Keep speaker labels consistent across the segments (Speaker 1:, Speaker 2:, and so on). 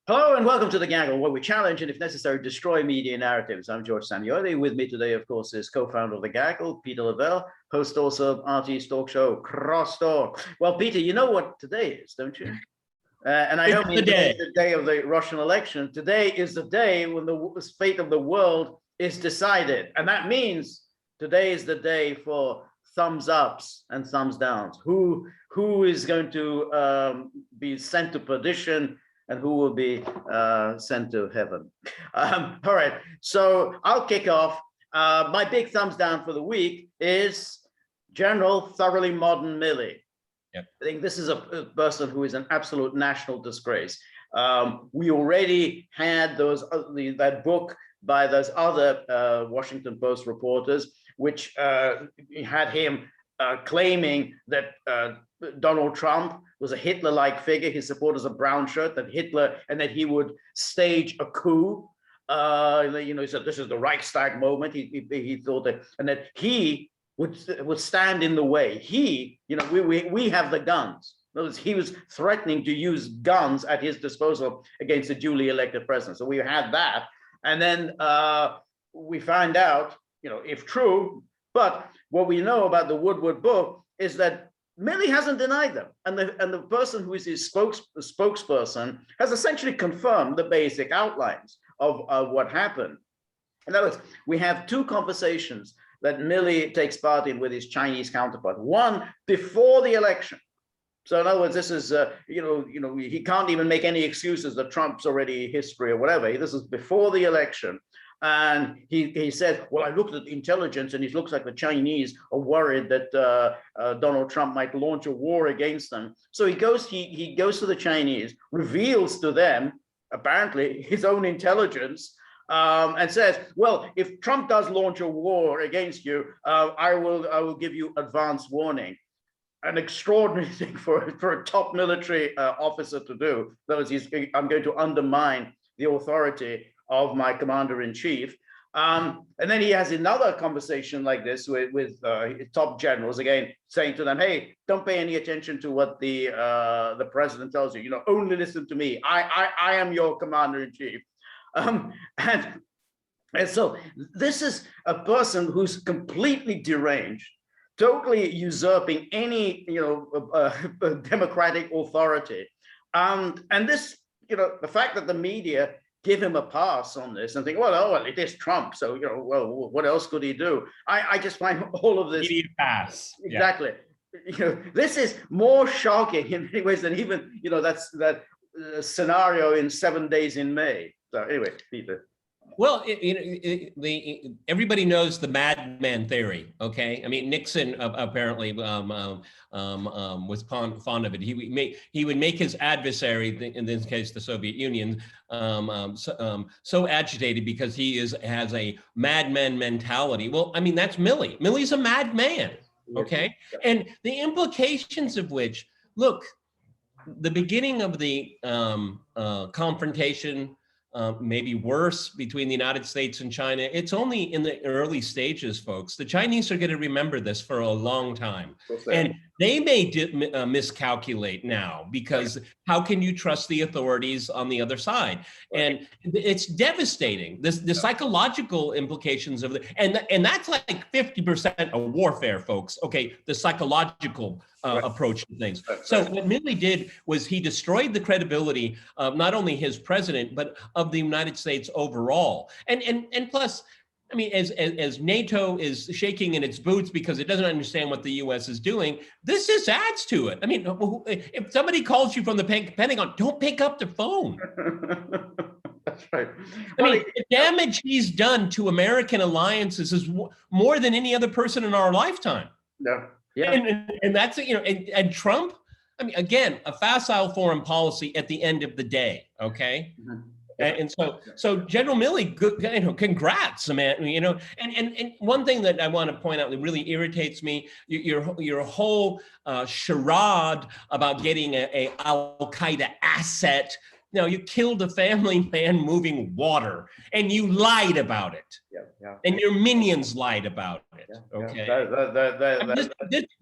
Speaker 1: Hello and welcome to The Gaggle, where we challenge and, if necessary, destroy media narratives. I'm George Szamuely. With me today, of course, is co-founder of The Gaggle, Peter Lavelle, host also of RT's talk show, Crosstalk. Well, Peter, you know what today is, don't you? And I don't mean today is the day of the Russian election. Today is the day when the fate of the world is decided. And that means today is the day for thumbs ups and thumbs downs. Who is going to be sent to perdition and who will be sent to heaven. All right, so I'll kick off. My big thumbs down for the week is General Thoroughly Modern Milley. Yep. I think this is a person who is an absolute national disgrace. We already had that book by those other Washington Post reporters, which had him claiming that Donald Trump was a Hitler-like figure. His supporters a brown shirt, that Hitler, and that he would stage a coup. He said this is the Reichstag moment. He thought that, and that he would stand in the way. We have the guns. In other words, he was threatening to use guns at his disposal against the duly elected president. So we had that, and then we find out, if true. But what we know about the Woodward book is that Milley hasn't denied them, and the person who is his spokesperson has essentially confirmed the basic outlines of what happened. In other words, we have two conversations that Milley takes part in with his Chinese counterpart. One before the election. So in other words, this is he can't even make any excuses that Trump's already history or whatever. This is before the election. And he said, well, I looked at the intelligence and it looks like the Chinese are worried that Donald Trump might launch a war against them. So he goes to the Chinese, reveals to them, apparently, his own intelligence, and says, well, if Trump does launch a war against you, I will give you advance warning. An extraordinary thing for a top military officer to do. That was, I'm going to undermine the authority of my commander-in-chief. And then he has another conversation like this with top generals, again, saying to them, hey, don't pay any attention to what the president tells you, only listen to me. I am your commander-in-chief. And so this is a person who's completely deranged, totally usurping any democratic authority. And this, the fact that the media give him a pass on this and think, well, it is Trump, so what else could he do? I just find all of this
Speaker 2: media pass.
Speaker 1: Exactly. Yeah. This is more shocking in many ways than even that scenario in 7 Days in May. So anyway, Peter.
Speaker 2: Well, everybody knows the madman theory, okay? I mean, Nixon apparently was fond of it. He would make his adversary, in this case, the Soviet Union, so agitated because he has a madman mentality. Well, I mean, that's Milley. Milley's a madman, okay? And the implications of which, look, the beginning of the confrontation, maybe worse, between the United States and China. It's only in the early stages, folks. The Chinese are going to remember this for a long time. And they may miscalculate now, because how can you trust the authorities on the other side? And it's devastating. The psychological implications of it, and that's like 50% of warfare, folks. Okay, the psychological approach to things. So what Milley did was he destroyed the credibility of not only his president, but of the United States overall. And plus, I mean, as NATO is shaking in its boots because it doesn't understand what the U.S. is doing, this just adds to it. I mean, if somebody calls you from the Pentagon, don't pick up the phone.
Speaker 1: That's right.
Speaker 2: I mean, the damage he's done to American alliances is more than any other person in our lifetime.
Speaker 1: Yeah. Yeah.
Speaker 2: And that's, and Trump, I mean, again, a facile foreign policy at the end of the day. Okay. Mm-hmm. And so General Milley, congrats, man. And one thing that I want to point out that really irritates me, your whole charade about getting a Al-Qaeda asset. No, you killed a family man moving water, and you lied about it. Yeah. And your minions lied about it. Okay.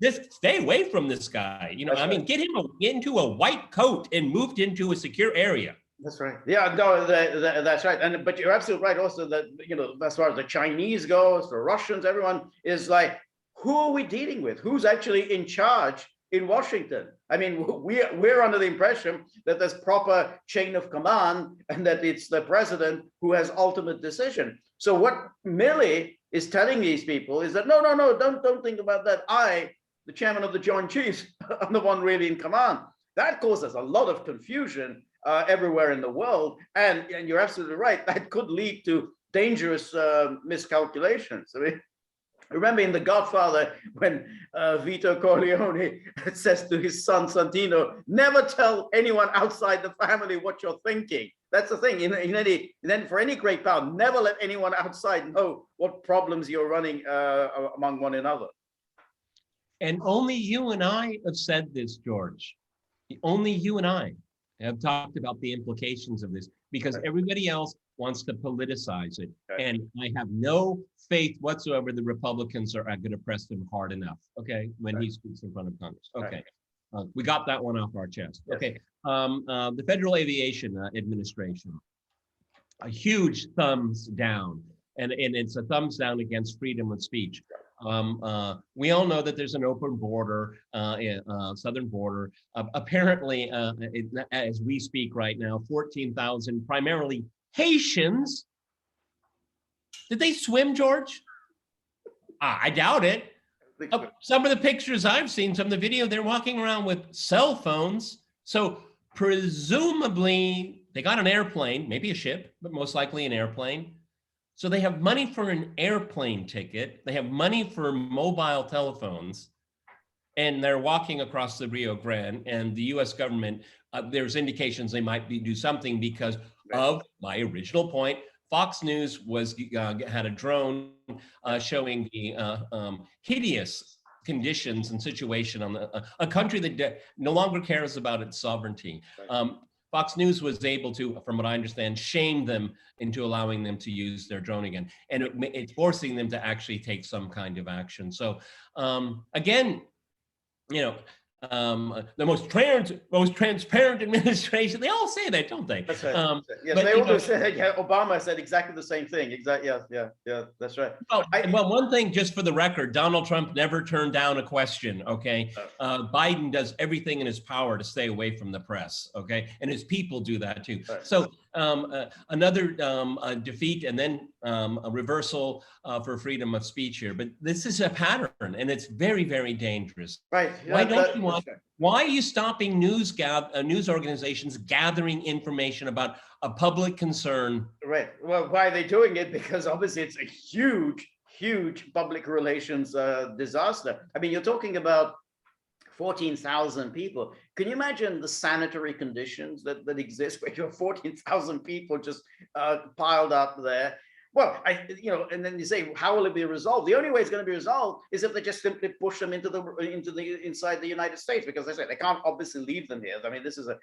Speaker 2: Just stay away from this guy. I mean, get him into a white coat and moved into a secure area.
Speaker 1: That's right. Yeah, no, that's right. And but you're absolutely right also that, you know, as far as the Chinese goes, for Russians, everyone is like, who are we dealing with? Who's actually in charge in Washington? I mean, we're under the impression that there's proper chain of command and that it's the president who has ultimate decision. So what Milley is telling these people is that no, don't think about that. The chairman of the Joint Chiefs, I'm the one really in command. That causes a lot of confusion everywhere in the world, and you're absolutely right. That could lead to dangerous miscalculations. I mean, remember in The Godfather when Vito Corleone says to his son Santino, "Never tell anyone outside the family what you're thinking." That's the thing. Then for any great power, never let anyone outside know what problems you're running among one another.
Speaker 2: And only you and I have said this, George. Only you and I have talked about the implications of this, because everybody else wants to politicize it. And I have no faith whatsoever the Republicans are going to press him hard enough, okay, when he speaks in front of Congress. Okay, we got that one off our chest. Okay, the Federal Aviation Administration, a huge thumbs down, and it's a thumbs down against freedom of speech. We all know that there's an open border, southern border. Apparently, as we speak right now, 14,000 primarily Haitians. Did they swim, George? I doubt it. Some of the pictures I've seen, some of the video, they're walking around with cell phones. So presumably they got an airplane, maybe a ship, but most likely an airplane. So they have money for an airplane ticket. They have money for mobile telephones, and they're walking across the Rio Grande. And the U.S. government, there's indications they might do something because of my original point. Fox News had a drone showing the hideous conditions and situation on a country that no longer cares about its sovereignty. Fox News was able to, from what I understand, shame them into allowing them to use their drone again. And it's forcing them to actually take some kind of action. So again, you know, the most transparent administration. They all say that, don't they?
Speaker 1: That's right. Yes, but, they all say. Yeah, Obama said exactly the same thing. Exactly. Yeah. That's right.
Speaker 2: Well, one thing, just for the record, Donald Trump never turned down a question. Okay, Biden does everything in his power to stay away from the press. Okay, and his people do that too. Right. So another defeat, and then a reversal for freedom of speech here. But this is a pattern, and it's very, very dangerous.
Speaker 1: Right. Yeah,
Speaker 2: why are you stopping news organizations gathering information about a public concern?
Speaker 1: Right. Well, why are they doing it? Because obviously it's a huge public relations disaster. I mean, you're talking about 14,000 people. Can you imagine the sanitary conditions that exist where you have 14,000 people just piled up there? Well, and then you say, how will it be resolved? The only way it's going to be resolved is if they just simply push them into the inside the United States, because they say they can't obviously leave them here. I mean, this is a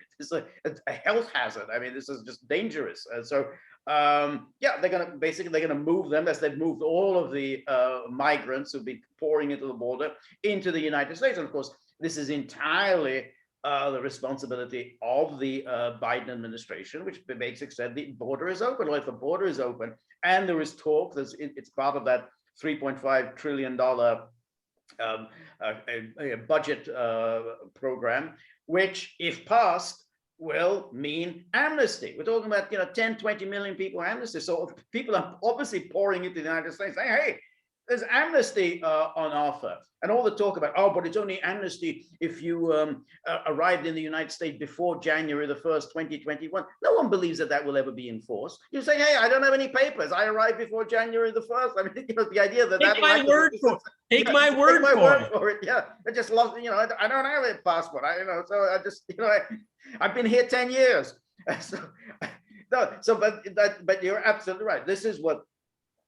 Speaker 1: health hazard. I mean, this is just dangerous. And so, they're going to move them, as they've moved all of the migrants who've been pouring into the border into the United States. And of course, this is entirely the responsibility of the Biden administration, which basically said the border is open. Well, if the border is open and there is talk, it's part of that $3.5 trillion budget program, which, if passed, will mean amnesty. We're talking about 10, 20 million people amnesty. So people are obviously pouring into the United States saying, hey, there's amnesty on offer. And all the talk about, but it's only amnesty if you arrived in the United States before January the 1st, 2021. No one believes that will ever be enforced. You say, hey, I don't have any papers. I arrived before January the 1st. I mean, the idea that
Speaker 2: Take my word for it.
Speaker 1: Yeah, I just lost, I don't have a passport. I've been here 10 years. But you're absolutely right. This is what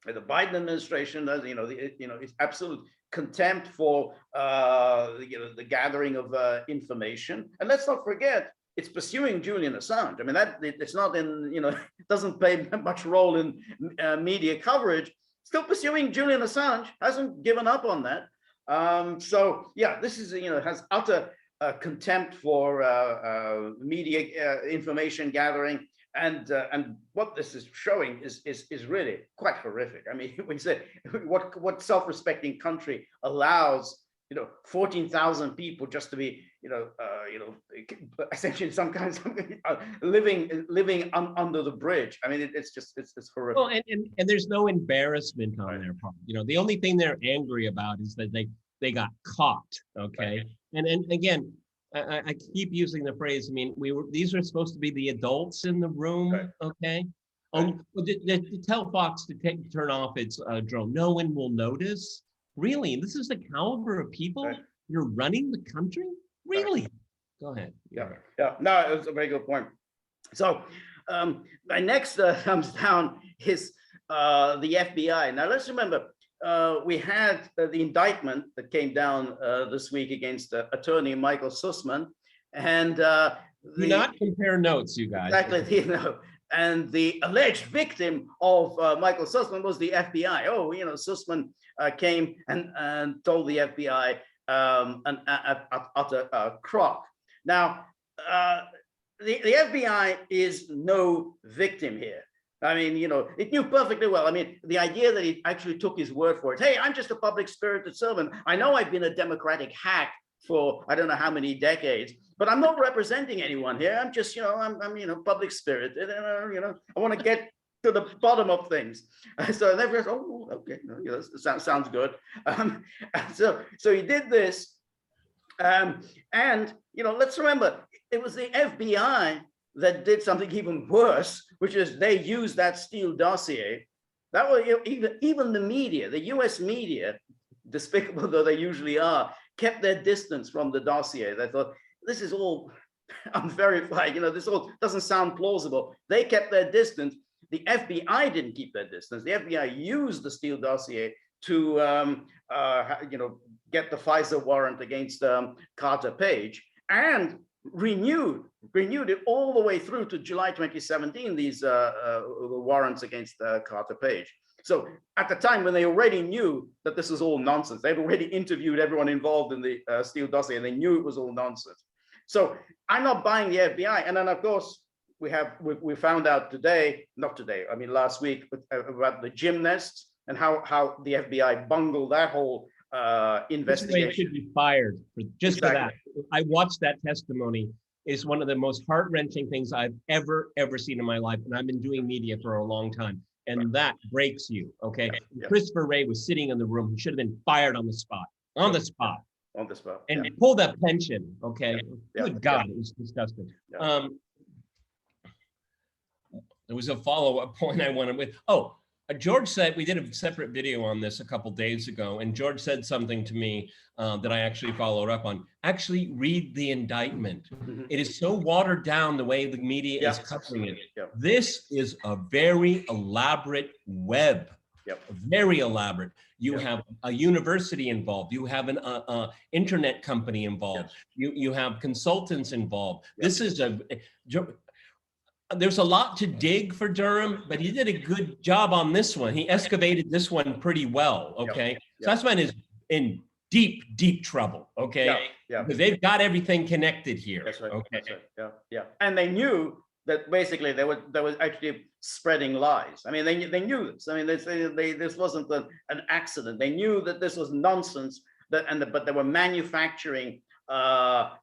Speaker 1: the Biden administration does, it's absolute contempt for the gathering of information. And let's not forget, it's pursuing Julian Assange. I mean, that it's not in, it doesn't play much role in media coverage. Still pursuing Julian Assange, hasn't given up on that. This is, has utter contempt for media information gathering. And what this is showing is really quite horrific. I mean, when you say what self-respecting country allows 14,000 people just to be essentially some kind of living under the bridge. I mean, it's horrific.
Speaker 2: Well, and there's no embarrassment on their part. The only thing they're angry about is that they got caught. Okay, right. And again, I keep using the phrase. I mean, these are supposed to be the adults in the room. Right. Okay. Right. To tell Fox to turn off its drone, no one will notice. Really? This is the caliber of people you're running the country? Really? Go ahead.
Speaker 1: Yeah. No, it was a very good point. So my next thumbs down is the FBI. Now let's remember, we had the indictment that came down this week against attorney Michael Sussman, and
Speaker 2: do not compare notes, you guys.
Speaker 1: Exactly. And the alleged victim of Michael Sussman was the FBI. Oh, Sussman came and told the FBI an utter crock. Now, the FBI is no victim here. I mean, it knew perfectly well. I mean, the idea that he actually took his word for it. Hey, I'm just a public-spirited servant. I know I've been a Democratic hack for I don't know how many decades, but I'm not representing anyone here. I'm just, I'm public-spirited. I want to get to the bottom of things. So they were, oh, okay, sounds good. So he did this, and let's remember, it was the FBI that did something even worse, which is they used that Steele dossier. That was even the media, the U.S. media, despicable though they usually are, kept their distance from the dossier. They thought, this is all unverified. This all doesn't sound plausible. They kept their distance. The FBI didn't keep their distance. The FBI used the Steele dossier to, get the FISA warrant against Carter Page, and renewed it all the way through to July 2017. These warrants against Carter Page. So at the time when they already knew that this was all nonsense, they'd already interviewed everyone involved in the Steele dossier, and they knew it was all nonsense. So I'm not buying the FBI. And then of course we found out last week about the gymnasts and how the FBI bungled that whole investigation.
Speaker 2: He should be fired for that. I watched that testimony. It's one of the most heart-wrenching things I've ever seen in my life, and I've been doing media for a long time. And that breaks you, okay? Yeah. Christopher Wray was sitting in the room. He should have been fired on the spot. And pulled that pension, okay? Good God, it was disgusting. There was a follow-up point I wanted with. George said, we did a separate video on this a couple days ago, and George said something to me that I actually followed up on. Actually read the indictment. Mm-hmm. It is so watered down the way the media is covering it. Yep. This is a very elaborate web, very elaborate. You have a university involved. You have an internet company involved. You have consultants involved. This is there's a lot to dig for Durham, but he did a good job on this one. He excavated this one pretty well, okay? Sussman is in deep trouble, okay? Because they've got everything connected here.
Speaker 1: That's right.
Speaker 2: Okay.
Speaker 1: That's right. Yeah. And they knew that basically they were actually spreading lies. I mean, they knew this. I mean, this wasn't an accident. They knew that this was nonsense. But they were manufacturing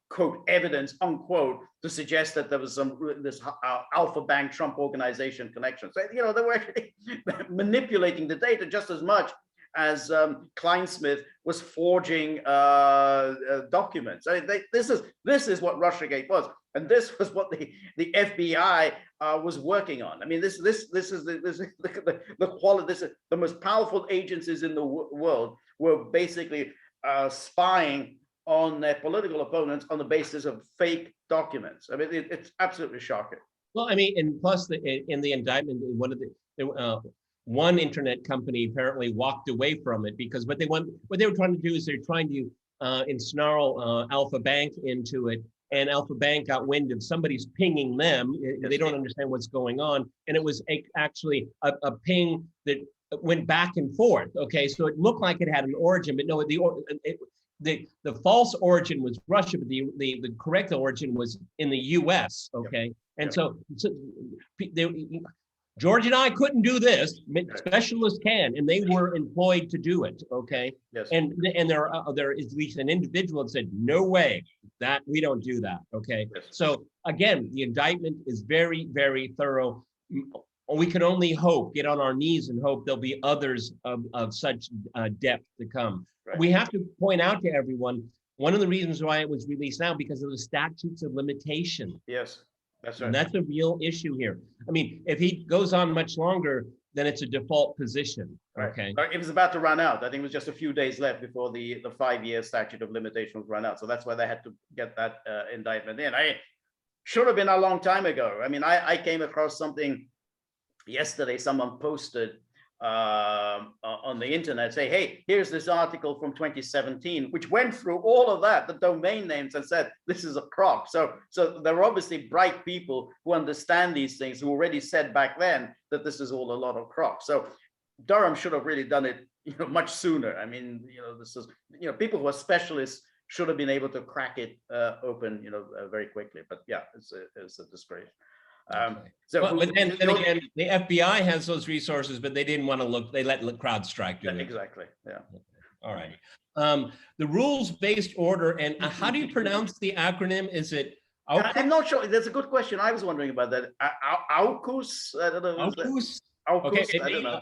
Speaker 1: quote evidence unquote to suggest that there was this Alpha Bank Trump organization connection. So they were actually manipulating the data just as much as Kleinsmith was forging documents. I mean, this is what Russiagate was, and this was what the FBI was working on. I mean, this is the quality. This is the most powerful agencies in the world were basically spying on their political opponents on the basis of fake documents. I mean, it's absolutely shocking.
Speaker 2: Well, I mean, and plus in the indictment, one internet company apparently walked away from it because what they were trying to do is they're trying to ensnarl Alpha Bank into it, and Alpha Bank got wind of somebody's pinging them. They don't understand what's going on, and it was actually a ping that went back and forth. Okay, so it looked like it had an origin, but no, the false origin was Russia, but the correct origin was in the U.S. Okay, And so George and I couldn't do this. Specialists can, and they were employed to do it. Okay.
Speaker 1: Yes.
Speaker 2: And there is at least an individual that said, no way, that we don't do that. Okay.
Speaker 1: Yes.
Speaker 2: So again, the indictment is very, very thorough. We can only hope, get on our knees and hope there'll be others of such depth to come.
Speaker 1: Right.
Speaker 2: We have to point out to everyone, one of the reasons why it was released now, because of the statutes of limitation.
Speaker 1: Yes. That's right.
Speaker 2: And that's a real issue here. I mean, if he goes on much longer, then it's a default position. Okay.
Speaker 1: Right. It was about to run out. I think it was just a few days left before the 5-year statute of limitations run out. So that's why they had to get that indictment in. I should have been a long time ago. I mean, I came across something yesterday. Someone posted on the internet, say, hey, here's this article from 2017, which went through all of that, the domain names, and said this is a crock. So there are obviously bright people who understand these things, who already said back then that this is all a lot of crock. So Durham should have really done it, much sooner. I mean, this is, people who are specialists should have been able to crack it open, very quickly. But yeah, it's a disgrace.
Speaker 2: But then again, the FBI has those resources, but they didn't want to look. They let CrowdStrike do it.
Speaker 1: Exactly. Yeah.
Speaker 2: All right. The rules-based order, and how do you pronounce the acronym? Is it?
Speaker 1: I'm not sure. That's a good question. I was wondering about that. AUKUS. I don't know.
Speaker 2: AUKUS.
Speaker 1: AUKUS.
Speaker 2: Okay.
Speaker 1: I don't know.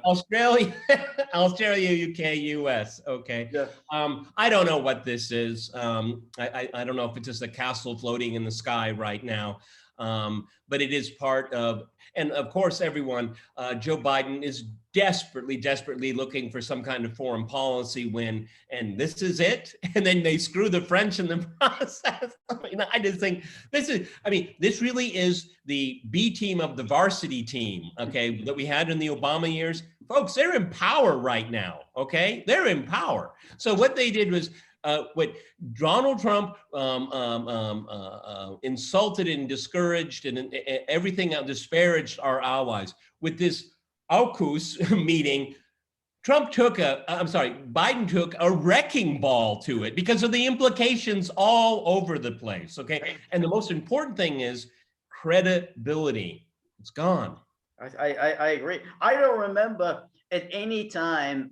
Speaker 2: Australia, UK, US. Okay.
Speaker 1: Yeah.
Speaker 2: I don't know what this is. I don't know if it's just a castle floating in the sky right now. But it is part of, and of course, everyone, Joe Biden is desperately looking for some kind of foreign policy win, and this is it. And then they screw the French in the process. I just think this really is the B team of the varsity team, okay, that we had in the Obama years. Folks, they're in power right now, okay? They're in power. So what they did was, what Donald Trump insulted and discouraged and everything disparaged our allies. With this AUKUS meeting, Biden took a wrecking ball to it because of the implications all over the place, okay? And the most important thing is credibility. It's gone.
Speaker 1: I agree. I don't remember at any time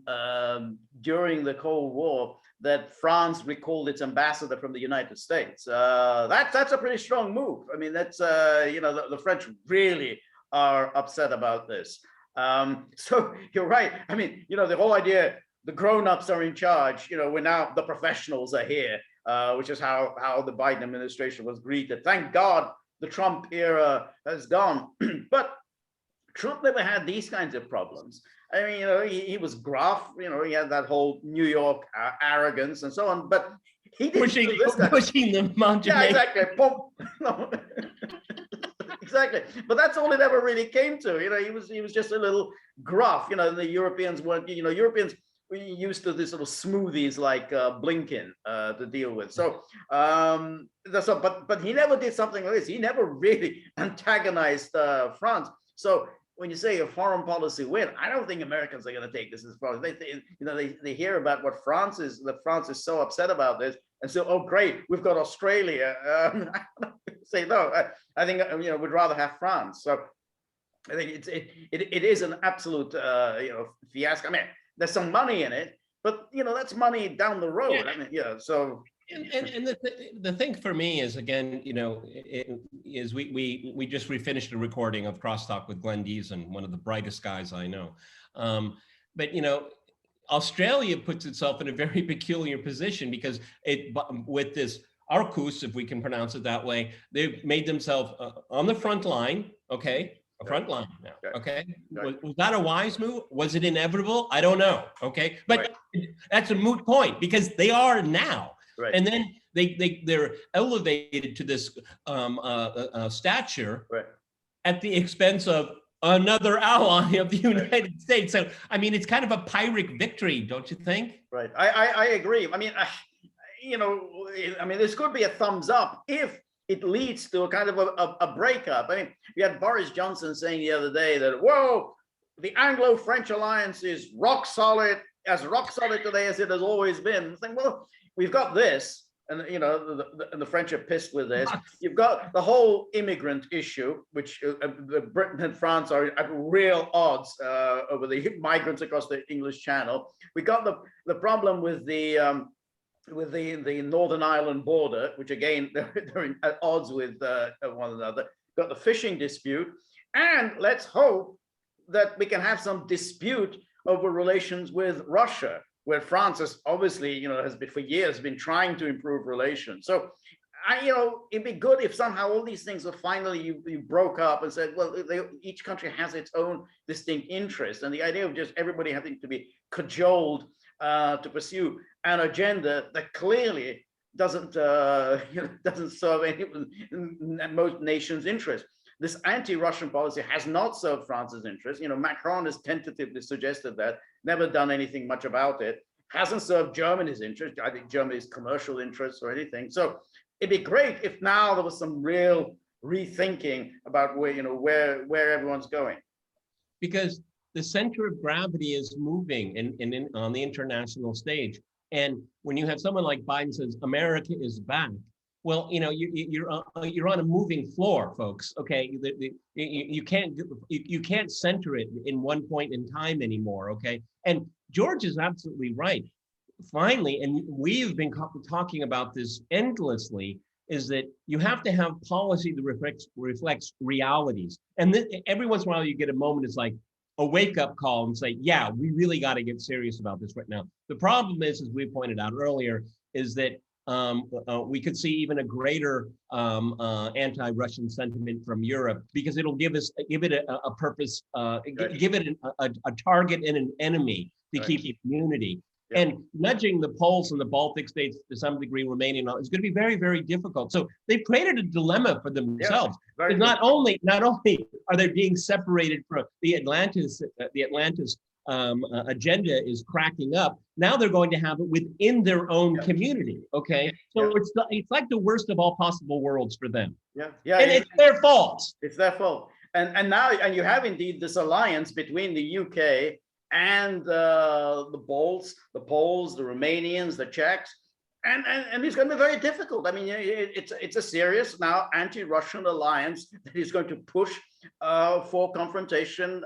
Speaker 1: during the Cold War that France recalled its ambassador from the United States. That's a pretty strong move. I mean, that's the French really are upset about this. So you're right. I mean, the whole idea, the grown-ups are in charge. We're now the professionals are here, which is how the Biden administration was greeted. Thank God the Trump era has gone, but Trump never had these kinds of problems. I mean, he was gruff, he had that whole New York arrogance and so on, but he didn't
Speaker 2: pushing the mountain.
Speaker 1: Yeah, exactly. Exactly. But that's all it ever really came to. He was just a little gruff. The Europeans weren't, Europeans were used to these sort of smoothies like Blinken to deal with. So, but he never did something like this. He never really antagonized France. So when you say a foreign policy win, I don't think Americans are going to take this as far as they hear about what France is so upset about this, and so, oh great, we've got Australia. Say no, I think we'd rather have France. So I think it is an absolute fiasco. I mean, there's some money in it, but that's money down the road. Yeah. I mean, so.
Speaker 2: And the thing for me is, again, we just finished a recording of Crosstalk with Glenn Deason, one of the brightest guys I know. But Australia puts itself in a very peculiar position because with this AUKUS, if we can pronounce it that way, they've made themselves on the front line. Okay. A front line now. Okay. Was that a wise move? Was it inevitable? I don't know. Okay. But that's a moot point because they are now. Right. And then they're elevated to this stature at the expense of another ally of the United States. So, I mean, it's kind of a Pyrrhic victory, don't you think?
Speaker 1: Right. I agree. I mean, this could be a thumbs up if it leads to a kind of a breakup. I mean, we had Boris Johnson saying the other day that, whoa, the Anglo-French alliance is rock solid today as it has always been. I'm saying, well, we've got this, and you know, the French are pissed with this. You've got the whole immigrant issue, which Britain and France are at real odds over the migrants across the English Channel. We got the problem with the Northern Ireland border, which again they're at odds with one another. Got the fishing dispute, and let's hope that we can have some dispute over relations with Russia, where France has obviously, you know, has been for years been trying to improve relations. So, it'd be good if somehow all these things were finally you broke up and said, well, each country has its own distinct interest, and the idea of just everybody having to be cajoled to pursue an agenda that clearly doesn't doesn't serve any most nations' interest. This anti-Russian policy has not served France's interest. You know, Macron has tentatively suggested that, never done anything much about it. Hasn't served Germany's interest. I think Germany's commercial interests or anything. So it'd be great if now there was some real rethinking about where everyone's going.
Speaker 2: Because the center of gravity is moving on the international stage. And when you have someone like Biden says, America is back, well, you know, you're on a moving floor, folks. Okay, you can't center it in one point in time anymore. Okay, and George is absolutely right. Finally, and we've been talking about this endlessly, is that you have to have policy that reflects realities. And every once in a while, you get a moment. It's like a wake-up call and say, yeah, we really got to get serious about this right now. The problem is, as we pointed out earlier, is that we could see even a greater anti-Russian sentiment from Europe, because it'll give it a purpose, give it a target and an enemy to keep immunity. Yep. And nudging the Poles and the Baltic states to some degree, Romania, is going to be very, very difficult. So they've created a dilemma for themselves. Because not only are they being separated from the Atlantis agenda is cracking up. Now they're going to have it within their own community. Okay, so it's like the worst of all possible worlds for them. And it's their fault.
Speaker 1: It's their fault. And now you have indeed this alliance between the UK and the Poles, the Romanians, the Czechs, and it's going to be very difficult. I mean, it's a serious now anti-Russian alliance that is going to push for confrontation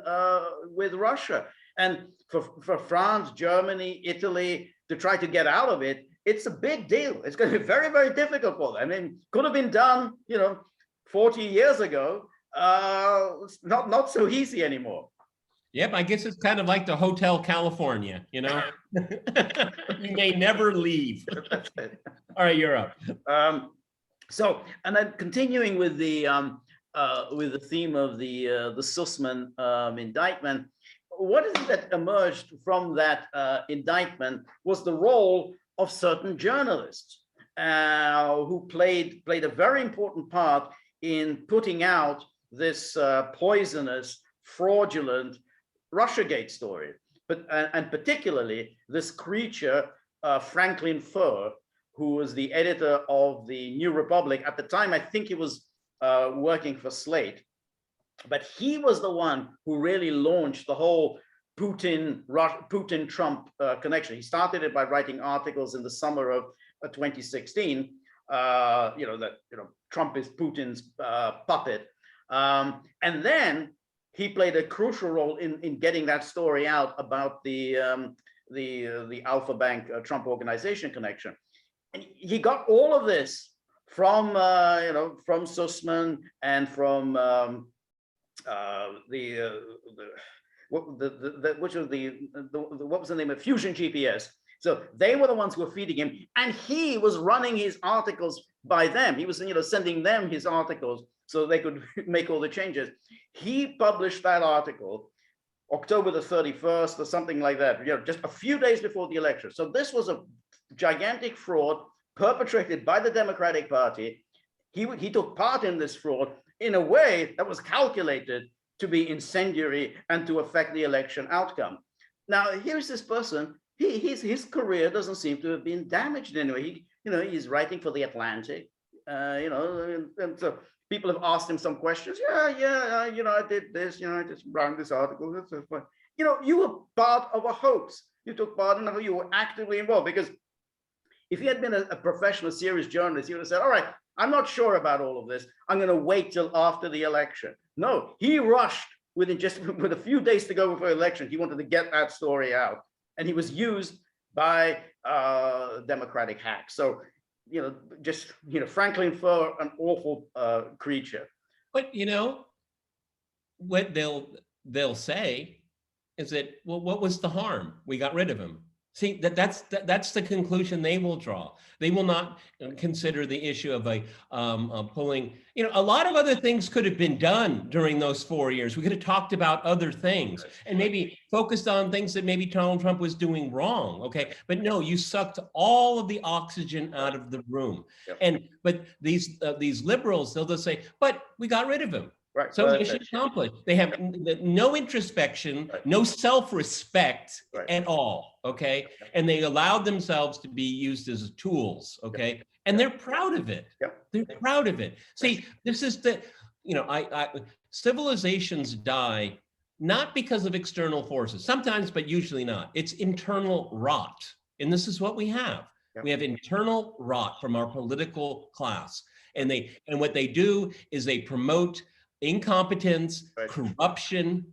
Speaker 1: with Russia. And for France, Germany, Italy to try to get out of it, it's a big deal. It's going to be very, very difficult for them. I mean, could have been done, 40 years ago. It's not so easy anymore.
Speaker 2: Yep, I guess it's kind of like the Hotel California, You may never leave. All right, you're up.
Speaker 1: So, and then continuing with the theme of the Sussman indictment, what is it that emerged from that indictment was the role of certain journalists who played a very important part in putting out this poisonous, fraudulent Russiagate story, and particularly this creature, Franklin Foer, who was the editor of the New Republic. At the time, I think he was working for Slate, but he was the one who really launched the whole Putin-Trump connection. He started it by writing articles in the summer of 2016, Trump is Putin's puppet. And then he played a crucial role in getting that story out about the Alpha Bank Trump organization connection. And he got all of this from Sussman and from what was the name of Fusion GPS. So they were the ones who were feeding him, and he was running his articles by them. He was, sending them his articles so they could make all the changes. He published that article October the 31st or something like that, just a few days before the election. So this was a gigantic fraud perpetrated by the Democratic Party. He took part in this fraud in a way that was calculated to be incendiary and to affect the election outcome. Now, here's this person. His career doesn't seem to have been damaged anyway. He's writing for the Atlantic, and so people have asked him some questions. I did this, I just ran this article. That's fine. You were part of a hoax. You took part in it. You were actively involved, because If he had been a professional, serious journalist, he would have said, all right, I'm not sure about all of this. I'm going to wait till after the election. No, he rushed with a few days to go before the election. He wanted to get that story out. And he was used by Democratic hacks. So, Franklin Foer, an awful creature.
Speaker 2: But, what they'll say is that, well, what was the harm? We got rid of him. See, that's the conclusion they will draw. They will not consider the issue of pulling. A lot of other things could have been done during those 4 years. We could have talked about other things and maybe focused on things that maybe Donald Trump was doing wrong. Okay, but no, you sucked all of the oxygen out of the room. But these liberals, they'll just say, but we got rid of him.
Speaker 1: Right.
Speaker 2: So mission accomplished. They have no introspection, no self-respect at all, okay? And they allowed themselves to be used as tools, okay? And they're proud of it. They're proud of it. See, this is civilizations die not because of external forces, sometimes, but usually not. It's internal rot. And this is what we have. We have internal rot from our political class. And what they do is they promote incompetence, corruption.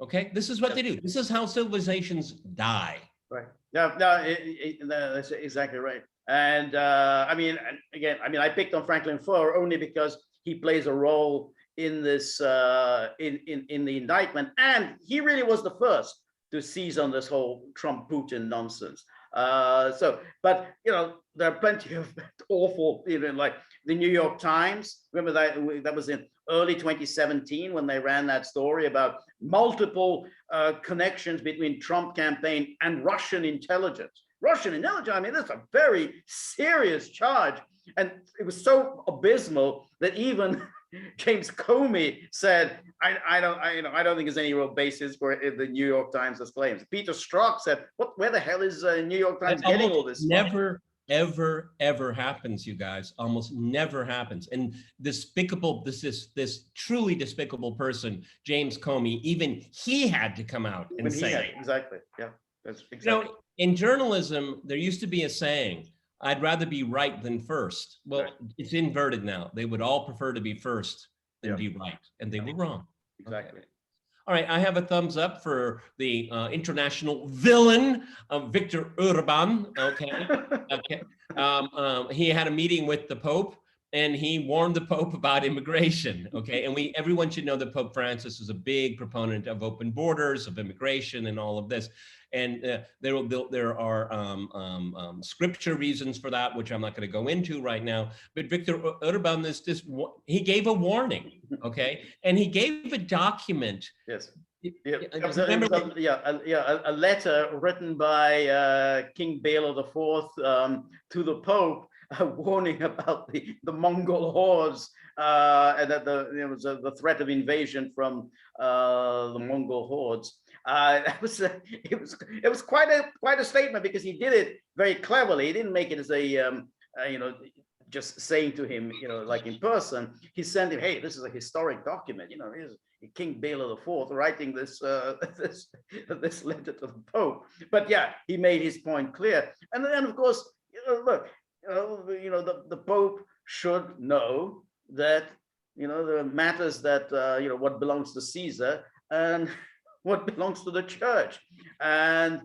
Speaker 2: Okay, this is what they do. This is how civilizations die.
Speaker 1: Right. No, that's exactly right. And I picked on Franklin Foer only because he plays a role in this in the indictment, and he really was the first to seize on this whole Trump-Putin nonsense. But there are plenty of awful, like the New York Times. Remember that was in early 2017 when they ran that story about multiple connections between Trump campaign and Russian intelligence. Russian intelligence, I mean, that's a very serious charge. And it was so abysmal that even James Comey said, I don't think there's any real basis for the New York Times' claims. Peter Strzok said, where the hell is New York Times getting all this?
Speaker 2: Never, ever happens, you guys. Almost never happens. And despicable, this truly despicable person, James Comey, even he had to come out and say it.
Speaker 1: Exactly. Yeah. That's exactly.
Speaker 2: In journalism, there used to be a saying, I'd rather be right than first. Well, it's inverted now. They would all prefer to be first than be right. And they were wrong.
Speaker 1: Exactly.
Speaker 2: Okay. All right, I have a thumbs up for the international villain of Viktor Orban. Okay. He had a meeting with the Pope and he warned the Pope about immigration. Okay, and everyone should know that Pope Francis is a big proponent of open borders, of immigration, and all of this. And there are scripture reasons for that, which I'm not going to go into right now. But Viktor Orban he gave a warning, okay, and he gave a document.
Speaker 1: Yes. A letter written by King Bela IV to the Pope, warning about the Mongol hordes and that there was the threat of invasion from the Mongol hordes. It was quite a statement because he did it very cleverly. He didn't make it as a just saying to him, like in person. He sent him, hey, this is a historic document. Here's King Bela IV writing this this letter to the Pope. But yeah, he made his point clear. And then of course, look, the Pope should know that there are matters that what belongs to Caesar and what belongs to the church, and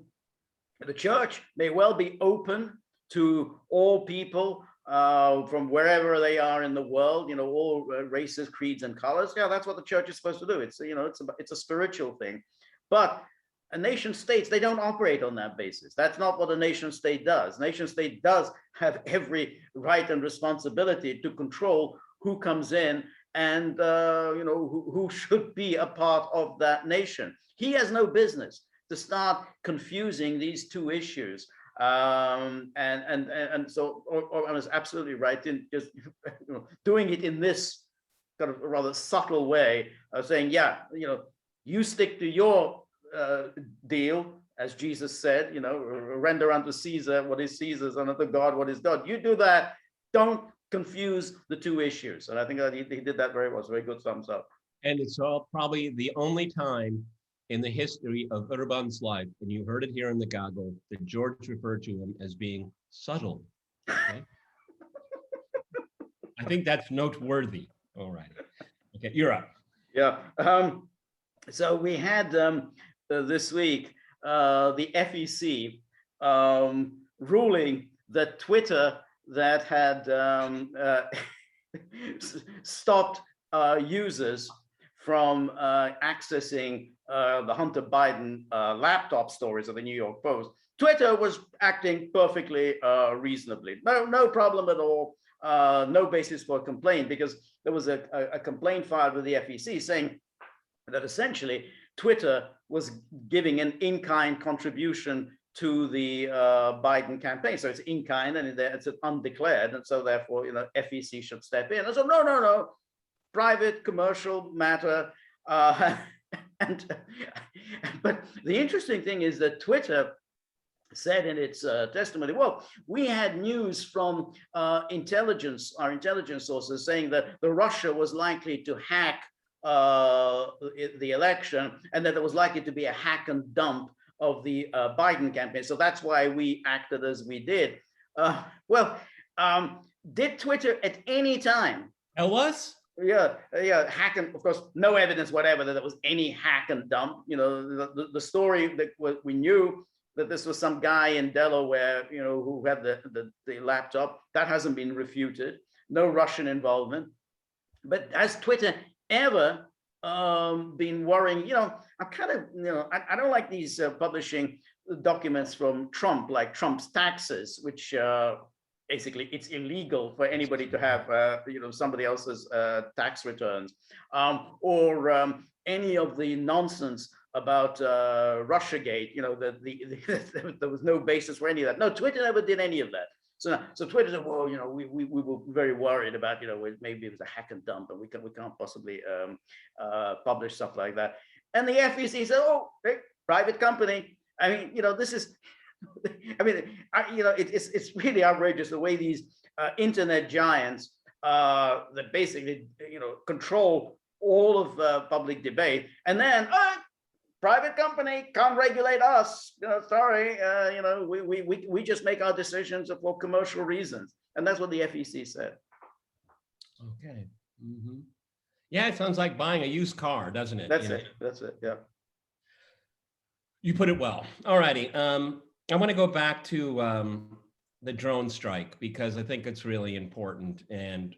Speaker 1: the church may well be open to all people from wherever they are in the world, all races, creeds, and colors. Yeah, that's what the church is supposed to do. It's it's a spiritual thing, but a nation states, they don't operate on that basis. That's not what a nation state does. Nation state does have every right and responsibility to control who comes in and who should be a part of that nation. He has no business to start confusing these two issues. And so Orban is absolutely right in just doing it in this kind of rather subtle way of saying, yeah, you stick to your deal, as Jesus said, render unto Caesar what is Caesar's and unto God what is God. You do that. Don't confuse the two issues. And I think that he did that very well. It's a very good thumbs up.
Speaker 2: And it's probably the only time in the history of Orban's life, and you heard it here in the gaggle, that George referred to him as being subtle. Okay? I think that's noteworthy. All right. Okay, you're up.
Speaker 1: Yeah. So we had this week the FEC ruling that Twitter that had stopped users from accessing the Hunter Biden laptop stories of the New York Post. Twitter was acting perfectly reasonably. No problem at all. No basis for a complaint, because there was a complaint filed with the FEC saying that essentially Twitter was giving an in-kind contribution to the Biden campaign. So it's in-kind and it's undeclared. And so therefore, FEC should step in. And so, no, private commercial matter. But the interesting thing is that Twitter said in its testimony, well, we had news from our intelligence sources saying that Russia was likely to hack the election, and that there was likely to be a hack and dump of the Biden campaign. So that's why we acted as we did. Did Twitter at any time
Speaker 2: Tell us?
Speaker 1: Yeah, hack and, of course, no evidence whatever that there was any hack and dump. The story that we knew that this was some guy in Delaware, who had the laptop. That hasn't been refuted. No Russian involvement. But has Twitter ever been worrying? I'm kind of, I don't like these publishing documents from Trump, like Trump's taxes, which basically it's illegal for anybody to have, somebody else's tax returns, or any of the nonsense about Russiagate. There was no basis for any of that. No, Twitter never did any of that. So Twitter said, well, we were very worried about, maybe it was a hack and dump, and we can't possibly publish stuff like that. And the FEC said, oh, hey, private company. I mean, this is, it's really outrageous the way these internet giants that basically, control all of public debate, and then private company can't regulate us. Sorry, we just make our decisions for commercial reasons, and that's what the FEC said.
Speaker 2: Okay. Mm-hmm. Yeah, it sounds like buying a used car, doesn't it?
Speaker 1: That's it. That's it. Yeah.
Speaker 2: You put it well. All righty. I want to go back to the drone strike, because I think it's really important, and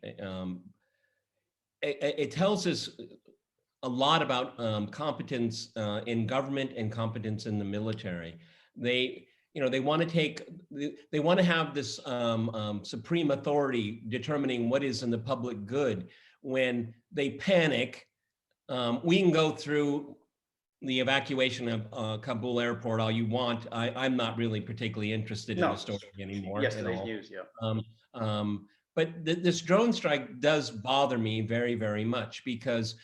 Speaker 2: it tells us a lot about competence in government and competence in the military. They want to have this supreme authority determining what is in the public good. When they panic, we can go through the evacuation of Kabul airport all you want. I'm not really particularly interested in the story anymore.
Speaker 1: Yesterday's news, yeah.
Speaker 2: But this drone strike does bother me very, very much, because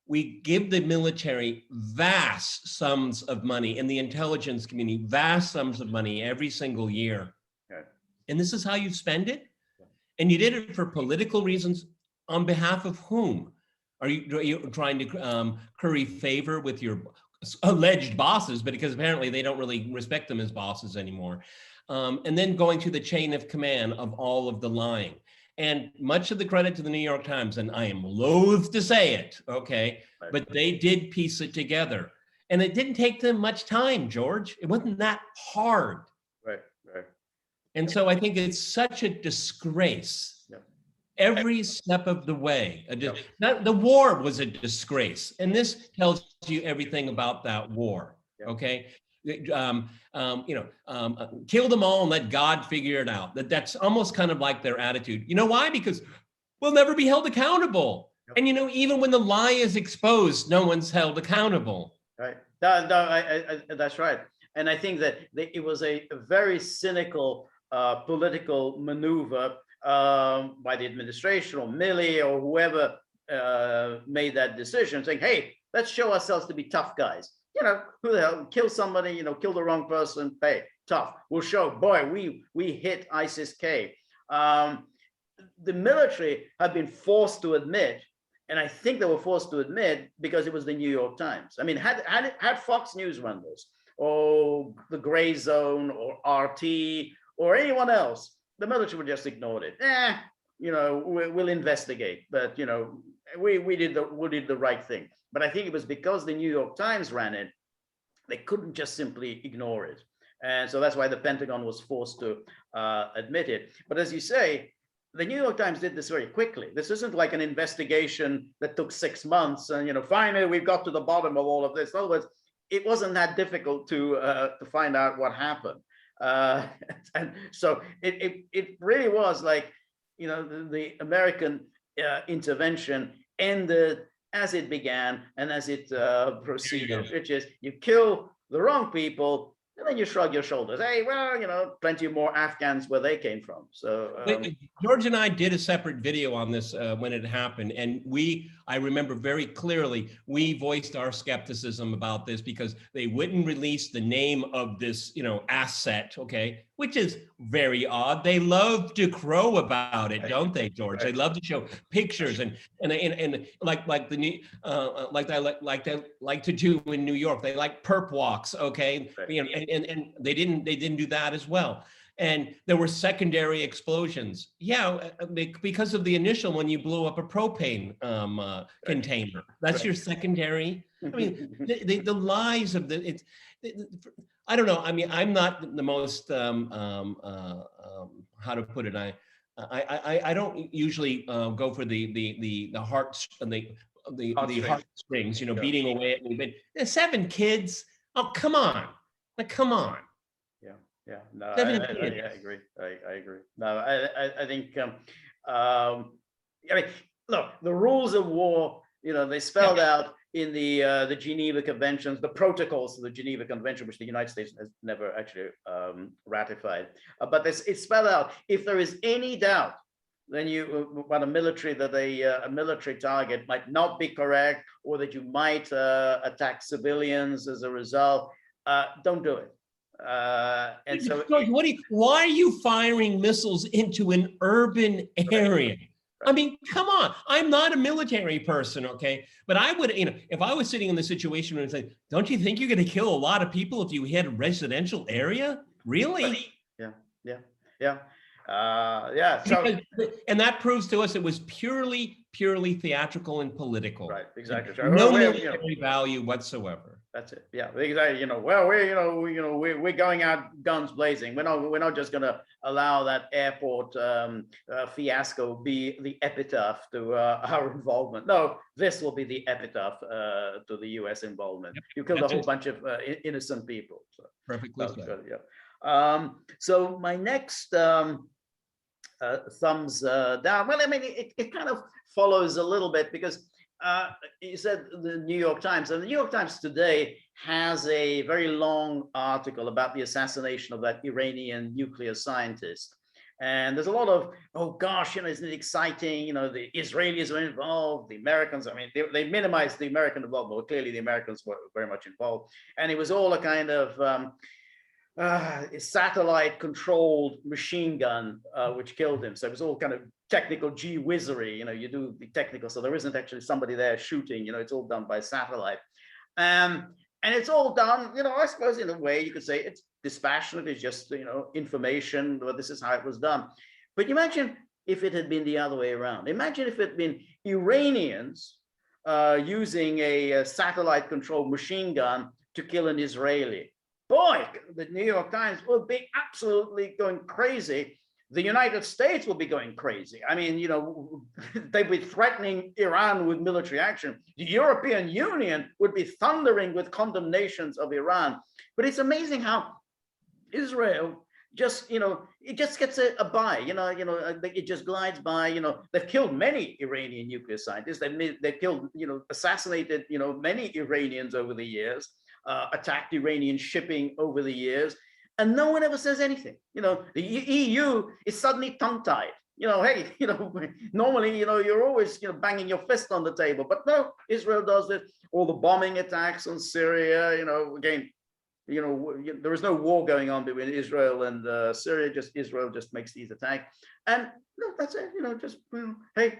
Speaker 2: we give the military vast sums of money, and the intelligence community vast sums of money every single year. Okay. And this is how you spend it? Yeah. And you did it for political reasons. On behalf of whom? Are you trying to curry favor with your alleged bosses, but because apparently they don't really respect them as bosses anymore? And then going to the chain of command of all of the lying. And much of the credit to the New York Times, and I am loath to say it, okay, right, but they did piece it together. And it didn't take them much time, George. It wasn't that hard.
Speaker 1: Right.
Speaker 2: And so I think it's such a disgrace. Every step of the way. The war was a disgrace. And this tells you everything about that war, okay? Kill them all and let God figure it out. That's almost kind of like their attitude. You know why? Because we'll never be held accountable. And even when the lie is exposed, no one's held accountable.
Speaker 1: Right. No, that's right. And I think that it was a very cynical political maneuver by the administration or Milley or whoever made that decision, saying, hey, let's show ourselves to be tough guys. Who the hell, kill somebody, kill the wrong person, hey, tough. We'll show, boy, we hit ISIS-K. The military had been forced to admit, and I think they were forced to admit because it was the New York Times. I mean, had Fox News run this, or the gray zone or RT or anyone else, the military would just ignore it. We'll investigate, but we did the right thing. But I think it was because the New York Times ran it, they couldn't just simply ignore it. And so that's why the Pentagon was forced to admit it. But as you say, the New York Times did this very quickly. This isn't like an investigation that took 6 months and finally we've got to the bottom of all of this. In other words, it wasn't that difficult to find out what happened. And so it really was like, the American intervention ended as it began and as it proceeded, which is you kill the wrong people, and then you shrug your shoulders. Hey, well, plenty more Afghans where they came from. So
Speaker 2: George and I did a separate video on this when it happened. And I remember very clearly, we voiced our skepticism about this because they wouldn't release the name of this, asset, okay, which is very odd. They love to crow about it, don't they, George? They love to show pictures and like they like to do in New York. They like perp walks, okay, and they didn't do that as well. And there were secondary explosions. Yeah, because of the initial one, you blew up a propane container. That's your secondary. I mean, the lies of I don't know. I mean, I'm not the most how to put it. I don't usually go for the hearts and the heartstrings, beating away at me. But 7 kids. Oh, come on! Like, come on.
Speaker 1: Yeah, no, I agree. I agree. No, I think, I mean, look, the rules of war, they spelled out in the Geneva Conventions, the protocols of the Geneva Convention, which the United States has never actually ratified. But it's spelled out. If there is any doubt, then about a military target might not be correct, or that you might attack civilians as a result, don't do it. And so,
Speaker 2: George, why are you firing missiles into an urban area? Right. I mean, come on. I'm not a military person, okay? But I would, if I was sitting in the situation where it's like, don't you think you're going to kill a lot of people if you hit a residential area? Really?
Speaker 1: Yeah.
Speaker 2: So, and that proves to us it was purely theatrical and political.
Speaker 1: Right. Exactly.
Speaker 2: No military value whatsoever.
Speaker 1: That's it. Yeah. Exactly. We're going out guns blazing. We're not just going to allow that airport fiasco be the epitaph to our involvement. No, this will be the epitaph to the U.S. involvement. Yep. You killed a whole bunch of innocent people. So,
Speaker 2: perfectly said.
Speaker 1: Good, yeah. So my next thumbs down. Well, I mean, it kind of follows a little bit because you said the New York Times, and the New York Times today has a very long article about the assassination of that Iranian nuclear scientist. And there's a lot of, oh gosh, isn't it exciting? The Israelis are involved, the Americans, I mean, they minimized the American involvement, but clearly the Americans were very much involved. And it was all a kind of satellite controlled machine gun, which killed him. So it was all kind of technical gee whizzery, you do the technical, so there isn't actually somebody there shooting, it's all done by satellite. And it's all done, I suppose in a way you could say it's dispassionate, it's just, information, but this is how it was done. But imagine if it had been the other way around. Imagine if it had been Iranians using a satellite controlled machine gun to kill an Israeli. Boy, the New York Times will be absolutely going crazy. The United States will be going crazy. I mean, they'd be threatening Iran with military action. The European Union would be thundering with condemnations of Iran. But it's amazing how Israel just, it just gets a by, it just glides by, they've killed many Iranian nuclear scientists. They've killed, assassinated, many Iranians over the years. Attacked Iranian shipping over the years, and no one ever says anything. The EU is suddenly tongue-tied. Hey, normally, you're always, banging your fist on the table, but no, Israel does it. All the bombing attacks on Syria, again, there is no war going on between Israel and Syria. Just Israel just makes these attacks, and that's it. Hey,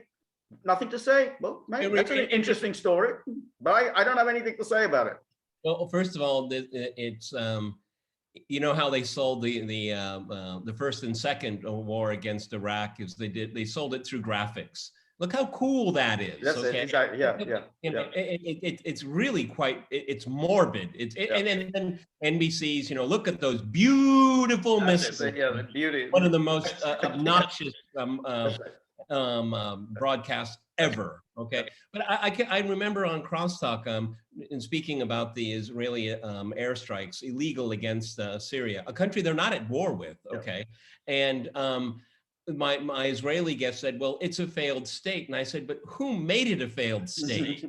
Speaker 1: nothing to say. Well, maybe that's an interesting story, but I don't have anything to say about it.
Speaker 2: Well, first of all, it's you know how they sold the first and second war against Iraq is they sold it through graphics. Look how cool that is.
Speaker 1: That's
Speaker 2: okay,
Speaker 1: it. Exactly. Yeah,
Speaker 2: You know,
Speaker 1: yeah.
Speaker 2: it's really quite it's morbid.
Speaker 1: Yeah.
Speaker 2: And then NBC's, you know, look at those beautiful
Speaker 1: That's
Speaker 2: missiles.
Speaker 1: it. Yeah, the beauty.
Speaker 2: One of the most obnoxious
Speaker 1: That's right.
Speaker 2: broadcasts ever. Okay, but I remember on Crosstalk, in speaking about the Israeli airstrikes illegal against Syria, a country they're not at war with. Okay, and my Israeli guest said, "Well, it's a failed state," and I said, "But who made it a failed state?"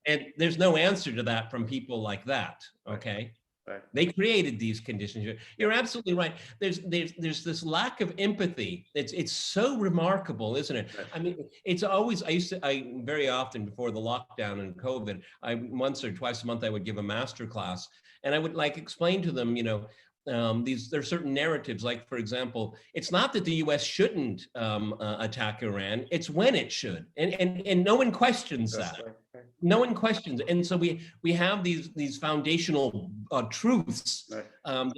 Speaker 2: And there's no answer to that from people like that. Okay.
Speaker 1: Right.
Speaker 2: They created these conditions. You're absolutely right. There's this lack of empathy. It's so remarkable, isn't it?
Speaker 1: Right.
Speaker 2: I mean, it's always, I very often before the lockdown and COVID, once or twice a month, I would give a master class and I would like explain to them, you know, there's certain narratives, like, for example, it's not that the US shouldn't attack Iran, it's when it should. And no one questions that.
Speaker 1: Right.
Speaker 2: No one questions it. And so we have these foundational truths that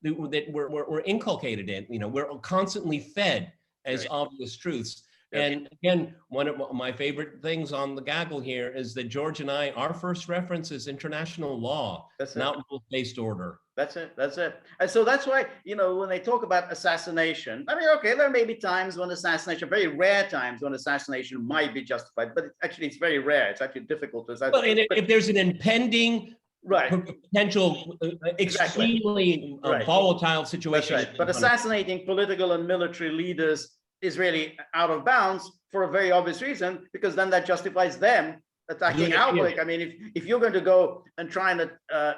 Speaker 2: we're inculcated in, you know, we're constantly fed as obvious truths. And again, one of my favorite things on the gaggle here is that George and I, our first reference is international law, not rule-based order.
Speaker 1: That's it. That's it. And so that's why, you know, when they talk about assassination, I mean, okay, there may be times when assassination, very rare times when assassination might be justified, but it's very rare. It's actually difficult to assassinate.
Speaker 2: Well, and if there's an impending potential
Speaker 1: Exactly.
Speaker 2: extremely volatile situation.
Speaker 1: That's right. But assassinating political and military leaders is really out of bounds for a very obvious reason, because then that justifies them attacking outbreak. I mean, if you're going to go and try and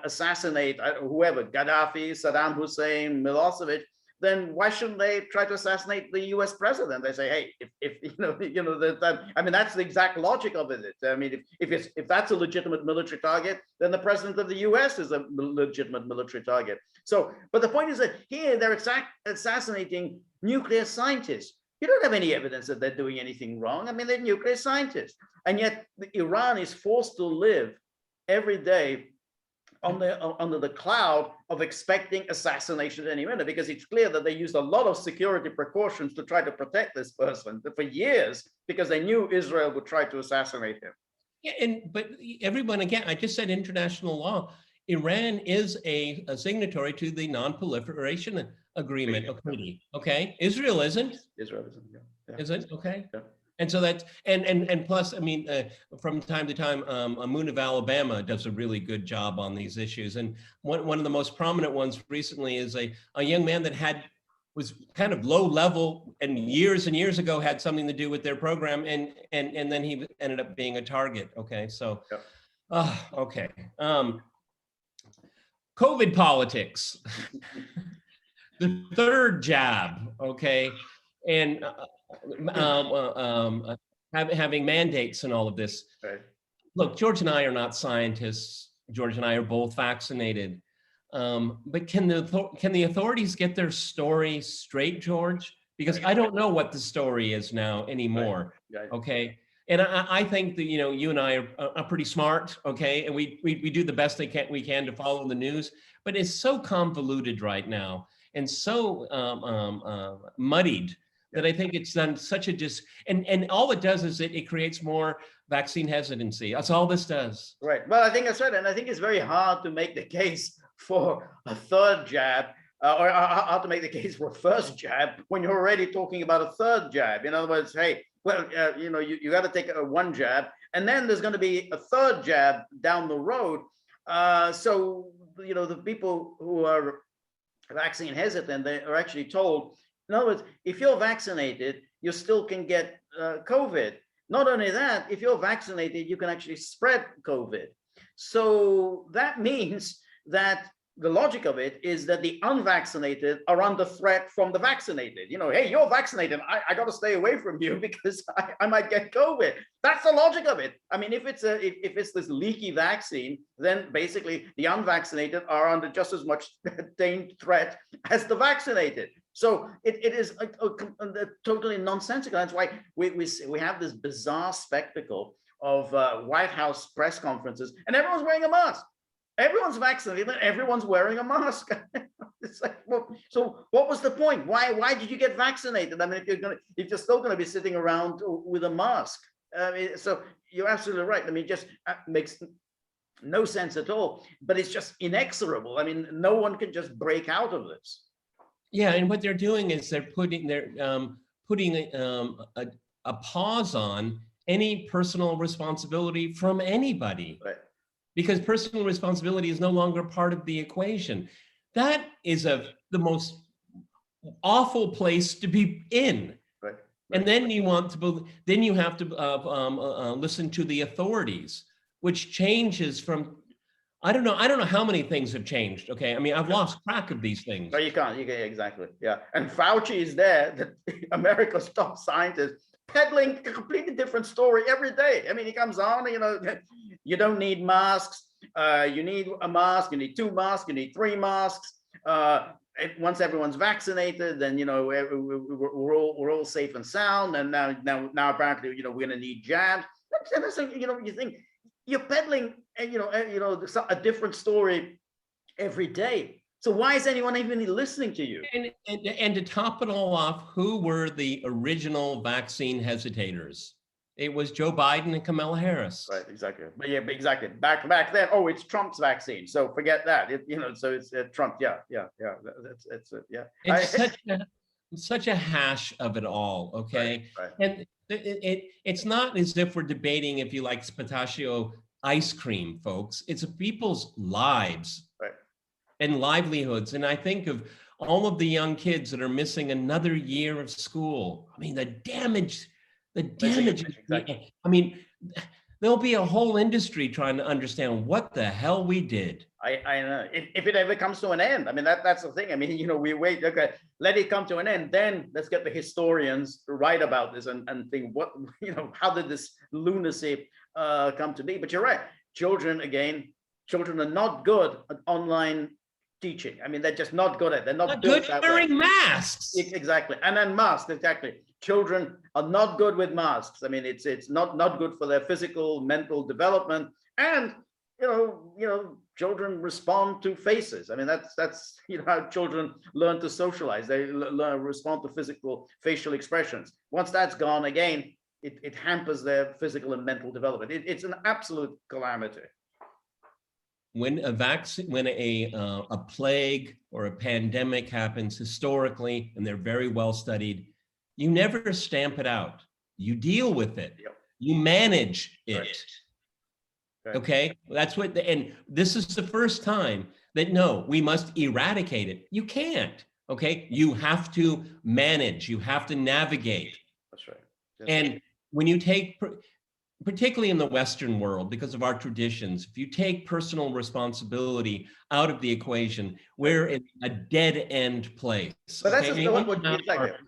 Speaker 1: assassinate whoever, Gaddafi, Saddam Hussein, Milosevic, then why shouldn't they try to assassinate the U.S. president? They say, hey, if I mean, that's the exact logic of it. I mean, if that's a legitimate military target, then the president of the U.S. is a legitimate military target. So, but the point is that here they're assassinating nuclear scientists. You don't have any evidence that they're doing anything wrong. I mean, they're nuclear scientists. And yet Iran is forced to live every day under the cloud of expecting assassination at any minute, because it's clear that they used a lot of security precautions to try to protect this person for years, because they knew Israel would try to assassinate him.
Speaker 2: Yeah, but everyone, again, I just said international law. Iran is a signatory to the non-proliferation agreement treaty. Okay, Israel isn't.
Speaker 1: Israel isn't. Yeah.
Speaker 2: Is it? Okay.
Speaker 1: Yeah.
Speaker 2: And so that's and plus, I mean, from time to time, Moon of Alabama does a really good job on these issues. And one of the most prominent ones recently is a young man that was kind of low level and years ago had something to do with their program, and then he ended up being a target. Okay, so okay. COVID politics, the third jab, okay, and having mandates and all of this.
Speaker 1: Right.
Speaker 2: Look, George and I are not scientists. George and I are both vaccinated, but can the authorities get their story straight, George? Because I don't know what the story is now anymore.
Speaker 1: Right.
Speaker 2: Okay. And I think that, you know, you and I are pretty smart, okay, and we do the best we can to follow the news, but it's so convoluted right now and so muddied that I think it's done such a and all it does is it creates more vaccine hesitancy. That's all this does.
Speaker 1: Right. Well, I think that's right, and I think it's very hard to make the case for a third jab. Or how to make the case for a first jab when you're already talking about a third jab. In other words, hey, well, you know, you got to take one jab, and then there's going to be a third jab down the road. So, you know, the people who are vaccine hesitant, they are actually told, in other words, if you're vaccinated, you still can get COVID. Not only that, if you're vaccinated, you can actually spread COVID. So that means that the logic of it is that the unvaccinated are under threat from the vaccinated. You know, hey, you're vaccinated. I got to stay away from you because I might get COVID. That's the logic of it. I mean, if it's this leaky vaccine, then basically the unvaccinated are under just as much threat as the vaccinated. So it is a totally nonsensical. That's why we have this bizarre spectacle of White House press conferences, and everyone's wearing a mask. Everyone's vaccinated, everyone's wearing a mask. It's like, well, so what was the point? Why did you get vaccinated? I mean, if you're still gonna be sitting around with a mask. I mean, so you're absolutely right. I mean, it just makes no sense at all, but it's just inexorable. I mean, no one can just break out of this.
Speaker 2: Yeah, and what they're doing is they're putting a pause on any personal responsibility from anybody.
Speaker 1: Right.
Speaker 2: Because personal responsibility is no longer part of the equation. That is the most awful place to be in.
Speaker 1: Right.
Speaker 2: And then you want to, then you have to listen to the authorities, which changes from, I don't know how many things have changed. Okay, I mean, I've lost track of these things.
Speaker 1: No, you can't. Exactly. Yeah, and Fauci is there, America's top scientist, peddling a completely different story every day. I mean, he comes on, you don't need masks. You need a mask. You need 2 masks. You need 3 masks. Once everyone's vaccinated, then we're all safe and sound. And now apparently we're going to need jabs. And that's like, you think you're peddling a different story every day. So why is anyone even listening to you?
Speaker 2: And to top it all off, who were the original vaccine hesitators? It was Joe Biden and Kamala Harris.
Speaker 1: Right, exactly. But yeah, exactly. Back then, oh, it's Trump's vaccine, so forget that. So it's Trump. Yeah. It's yeah.
Speaker 2: It's such a hash of it all. Okay,
Speaker 1: right.
Speaker 2: And it's not as if we're debating if you like pistachio ice cream, folks. It's people's lives and livelihoods. And I think of all of the young kids that are missing another year of school. I mean, the damage. Exactly. I mean, there'll be a whole industry trying to understand what the hell we did.
Speaker 1: I know. If it ever comes to an end, I mean, that's the thing. I mean, we wait, okay, let it come to an end. Then let's get the historians to write about this and think what, how did this lunacy come to be? But you're right. Children are not good at online teaching. I mean, they're just not good at it. They're not
Speaker 2: good at wearing masks.
Speaker 1: Exactly. And then masks, exactly. Children are not good with masks. I mean, it's not good for their physical, mental development. And, children respond to faces. I mean, that's how children learn to socialize. They respond to physical facial expressions. Once that's gone again, it hampers their physical and mental development. It's an absolute calamity.
Speaker 2: When a plague or a pandemic happens historically, and they're very well studied, you never stamp it out. You deal with it.
Speaker 1: Yep.
Speaker 2: You manage it.
Speaker 1: Right.
Speaker 2: Okay, that's what. And this is the first time that no, we must eradicate it. You can't. Okay, you have to manage. You have to navigate.
Speaker 1: That's right.
Speaker 2: And when you take, particularly in the Western world, because of our traditions, if you take personal responsibility out of the equation, we're in a dead end place.
Speaker 1: But that's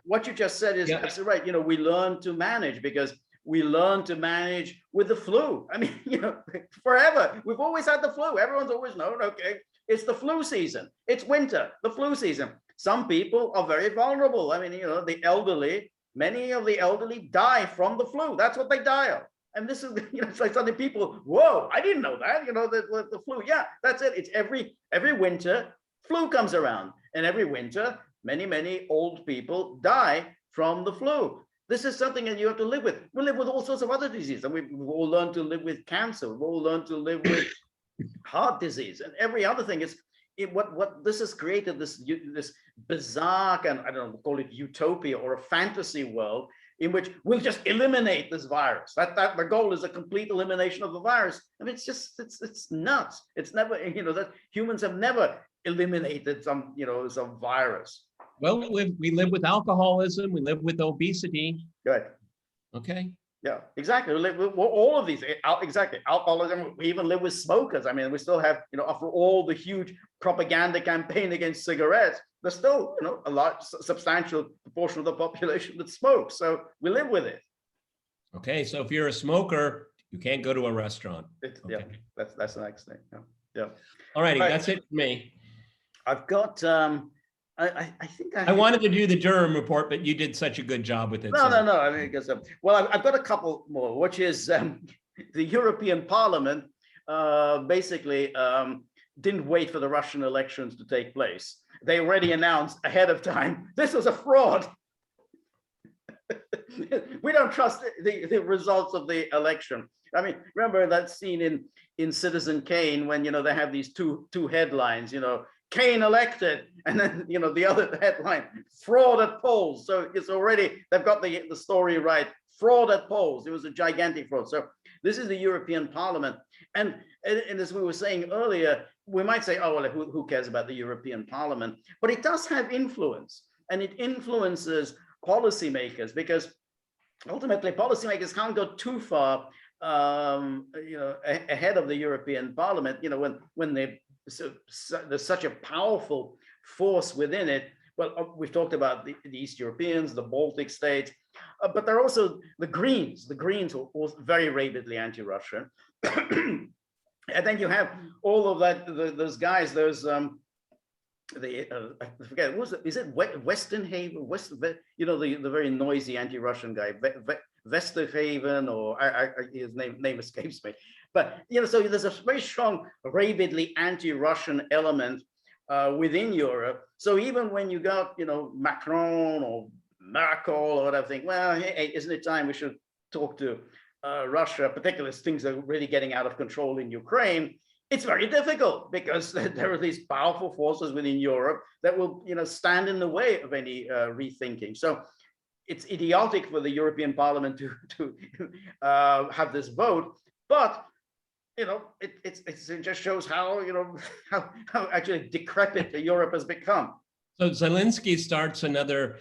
Speaker 1: what you just said is absolutely right. We learn to manage because we learn to manage with the flu. I mean, forever. We've always had the flu. Everyone's always known, okay, it's the flu season. It's winter, the flu season. Some people are very vulnerable. I mean, the elderly, many of the elderly die from the flu. That's what they die of. And this is, it's like suddenly people, whoa, I didn't know that, the flu. Yeah, that's it. It's every winter, flu comes around. And every winter, many old people die from the flu. This is something that you have to live with. We live with all sorts of other diseases. And we've all learned to live with cancer. We've all learned to live with heart disease and every other thing. What this has created, this bizarre, and I don't know, call it utopia or a fantasy world in which we'll just eliminate this virus. That the goal is a complete elimination of the virus. I mean, it's nuts. It's never, that humans have never eliminated some virus.
Speaker 2: Well, we live with alcoholism. We live with obesity.
Speaker 1: Good.
Speaker 2: Okay.
Speaker 1: Yeah, exactly. We live with all of these. Exactly. Alcoholism. We even live with smokers. I mean, we still have, after all the huge propaganda campaign against cigarettes, there's still, a large, substantial proportion of the population that smokes. So we live with it. Okay.
Speaker 2: So if you're a smoker, you can't go to a restaurant.
Speaker 1: Okay. Yeah, that's the next thing. Yeah.
Speaker 2: All righty. That's it for me.
Speaker 1: I've got, I think
Speaker 2: I wanted to do the Durham report, but you did such a good job with it.
Speaker 1: No. I mean, because I've got a couple more, which is the European Parliament basically didn't wait for the Russian elections to take place. They already announced ahead of time, this was a fraud. We don't trust the results of the election. I mean, remember that scene in Citizen Kane when, they have these two headlines, Kane elected, and then, the other headline, fraud at polls. So it's already, they've got the story right. Fraud at polls. It was a gigantic fraud. So this is the European Parliament. And as we were saying earlier, we might say, oh, well, who cares about the European Parliament? But it does have influence, and it influences policymakers, because ultimately policymakers can't go too far ahead of the European Parliament, when there's such a powerful force within it. Well, we've talked about the East Europeans, the Baltic states, but there are also the Greens. The Greens are also very rabidly anti-Russian. And then you have all of that, those guys, I forget, is it Westenhaven, the very noisy anti-Russian guy, Westerhaven, or his name escapes me. But, so there's a very strong rabidly anti-Russian element within Europe. So even when you got, Macron or Merkel or whatever, think, well, hey, isn't it time we should talk to Russia, particularly as things are really getting out of control in Ukraine? It's very difficult because there are these powerful forces within Europe that will, stand in the way of any rethinking. So it's idiotic for the European Parliament to have this vote, but it just shows how how actually decrepit Europe has become.
Speaker 2: So Zelensky starts another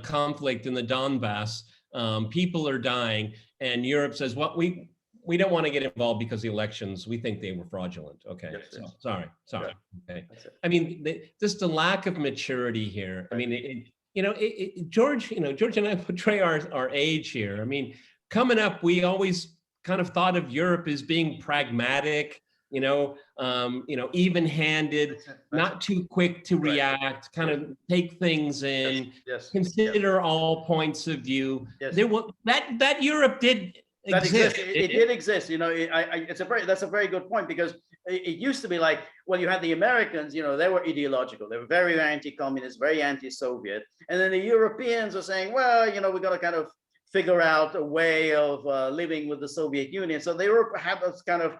Speaker 2: conflict in the Donbass. People are dying, and Europe says, "Well, we don't want to get involved because the elections, we think they were fraudulent." Okay,
Speaker 1: yes,
Speaker 2: so,
Speaker 1: yes.
Speaker 2: sorry.
Speaker 1: Yeah.
Speaker 2: Okay. I mean, just the lack of maturity here. I mean, George, George and I portray our age here. I mean, coming up, we always kind of thought of Europe as being pragmatic, even-handed, not too quick to react, kind of take things in, consider all points of view.
Speaker 1: Yes.
Speaker 2: There was that Europe did exist.
Speaker 1: It did exist. That's a very good point, because it used to be like, well, you had the Americans, they were ideological. They were very anti-communist, very anti-Soviet. And then the Europeans are saying, well, we got to kind of figure out a way of living with the Soviet Union. So they had this kind of